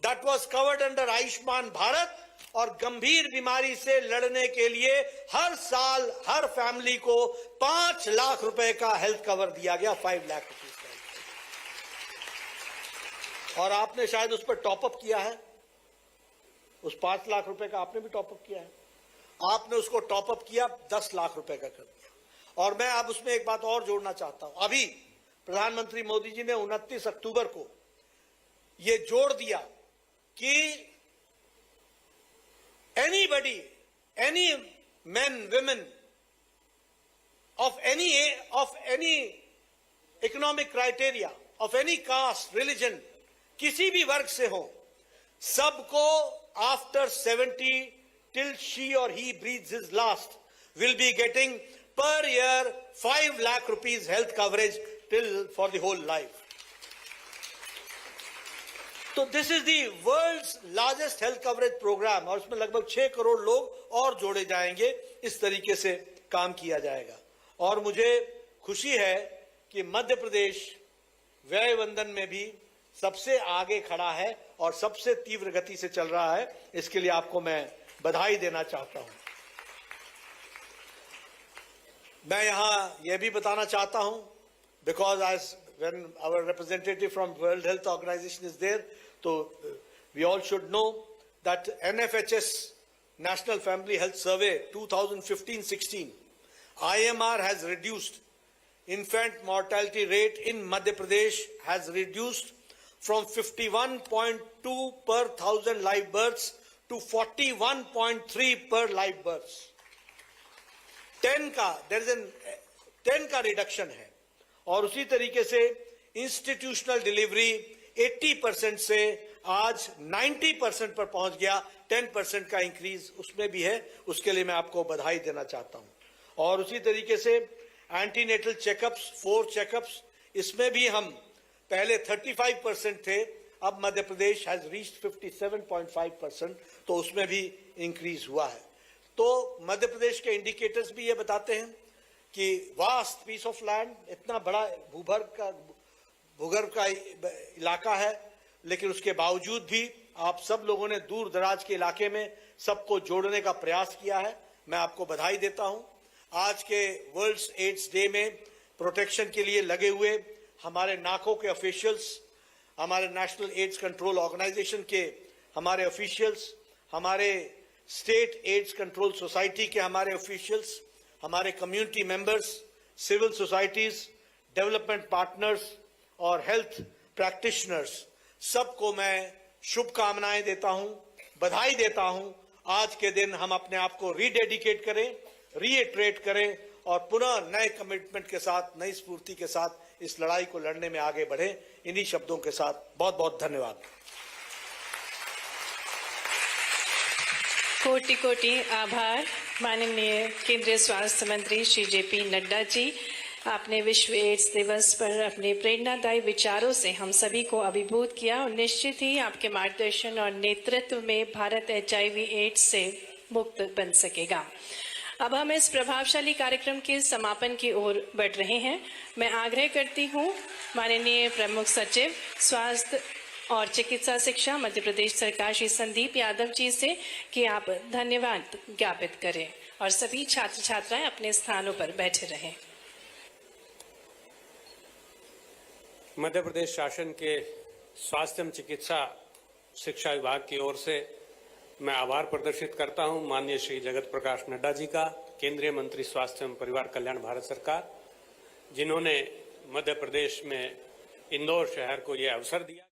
that was covered under Ayushman Bharat. और गंभीर बीमारी से लड़ने के लिए हर साल हर फैमिली को 5 लाख रुपए का हेल्थ कवर दिया गया, 5 लाख रुपीज का। और आपने शायद उस पर टॉपअप किया है, उस 5 लाख रुपए का आपने भी टॉपअप किया है, आपने उसको टॉपअप किया 10 लाख रुपए का कर दिया। और मैं अब उसमें एक बात और जोड़ना चाहता हूं, अभी प्रधानमंत्री मोदी जी ने 29 अक्टूबर को यह जोड़ दिया कि anybody, any men, women of any economic criteria, of any caste, religion, किसी भी वर्ग से हो, सबको after 70 till she or he breathes his last will be getting per year 5 lakh rupees health coverage till for the whole life. तो this is the world's largest health coverage programme, और उसमें लगभग 6 करोड़ लोग और जोड़े जाएंगे। इस तरीके से काम किया जाएगा। और मुझे खुशी है कि मध्य प्रदेश व्यय वंदन में भी सबसे आगे खड़ा है और सबसे तीव्र गति से चल रहा है। इसके लिए आपको मैं बधाई देना चाहता हूं। मैं यहां यह भी बताना चाहता हूं, because when our representative from World Health Organization is there, so we all should know that NFHS National Family Health Survey 2015-16, IMR has reduced infant mortality rate in Madhya Pradesh has reduced from 51.2 per 1,000 live births to 41.3 per live births. 10 का reduction है। और उसी तरीके से institutional delivery 80% से आज 90% पर पहुंच गया। 10% का इंक्रीज उसमें भी है, उसके लिए मैं आपको बधाई देना चाहता हूं। और उसी तरीके से एंटीनेटल चेकअप्स, 4 चेकअप्स, इसमें भी हम पहले 35% थे, अब मध्य प्रदेश हैज रीच्ड 57.5%, तो उसमें भी इंक्रीज हुआ है। तो मध्य प्रदेश के इंडिकेटर्स भी ये बताते हैं कि वास्ट पीस ऑफ लैंड, इतना बड़ा भूगर्भ का इलाका है, लेकिन उसके बावजूद भी आप सब लोगों ने दूर दराज के इलाके में सबको जोड़ने का प्रयास किया है। मैं आपको बधाई देता हूं। आज के वर्ल्ड एड्स डे में प्रोटेक्शन के लिए लगे हुए हमारे नाको के ऑफिशियल्स, हमारे नेशनल एड्स कंट्रोल ऑर्गेनाइजेशन के हमारे ऑफिशियल्स, हमारे स्टेट एड्स कंट्रोल सोसाइटी के हमारे ऑफिशियल्स, हमारे community members, civil societies, development partners और हेल्थ प्रैक्टिशनर्स, सबको मैं शुभकामनाएं देता हूं, बधाई देता हूं। आज के दिन हम अपने आप को रीडेडिकेट करें, रीइटरेट करें और पुनः नए कमिटमेंट के साथ, नई स्फूर्ति के साथ इस लड़ाई को लड़ने में आगे बढ़े। इन्हीं शब्दों के साथ बहुत बहुत धन्यवाद। कोटि कोटि आभार माननीय केंद्रीय स्वास्थ्य मंत्री श्री जेपी नड्डा जी। आपने विश्व एड्स दिवस पर अपने प्रेरणादायी विचारों से हम सभी को अभिभूत किया और निश्चित ही आपके मार्गदर्शन और नेतृत्व में भारत HIV एड्स से मुक्त बन सकेगा। अब हम इस प्रभावशाली कार्यक्रम के समापन की ओर बढ़ रहे हैं। मैं आग्रह करती हूं माननीय प्रमुख सचिव स्वास्थ्य और चिकित्सा शिक्षा मध्य प्रदेश सरकार श्री संदीप यादव जी से कि आप धन्यवाद ज्ञापित करें और सभी छात्र छात्राएं अपने स्थानों पर बैठे रहें। मध्य प्रदेश शासन के स्वास्थ्य एवं चिकित्सा शिक्षा विभाग की ओर से मैं आभार प्रदर्शित करता हूं माननीय श्री जगत प्रकाश नड्डा जी का, केंद्रीय मंत्री स्वास्थ्य एवं परिवार कल्याण भारत सरकार, जिन्होंने मध्य प्रदेश में इंदौर शहर को यह अवसर दिया।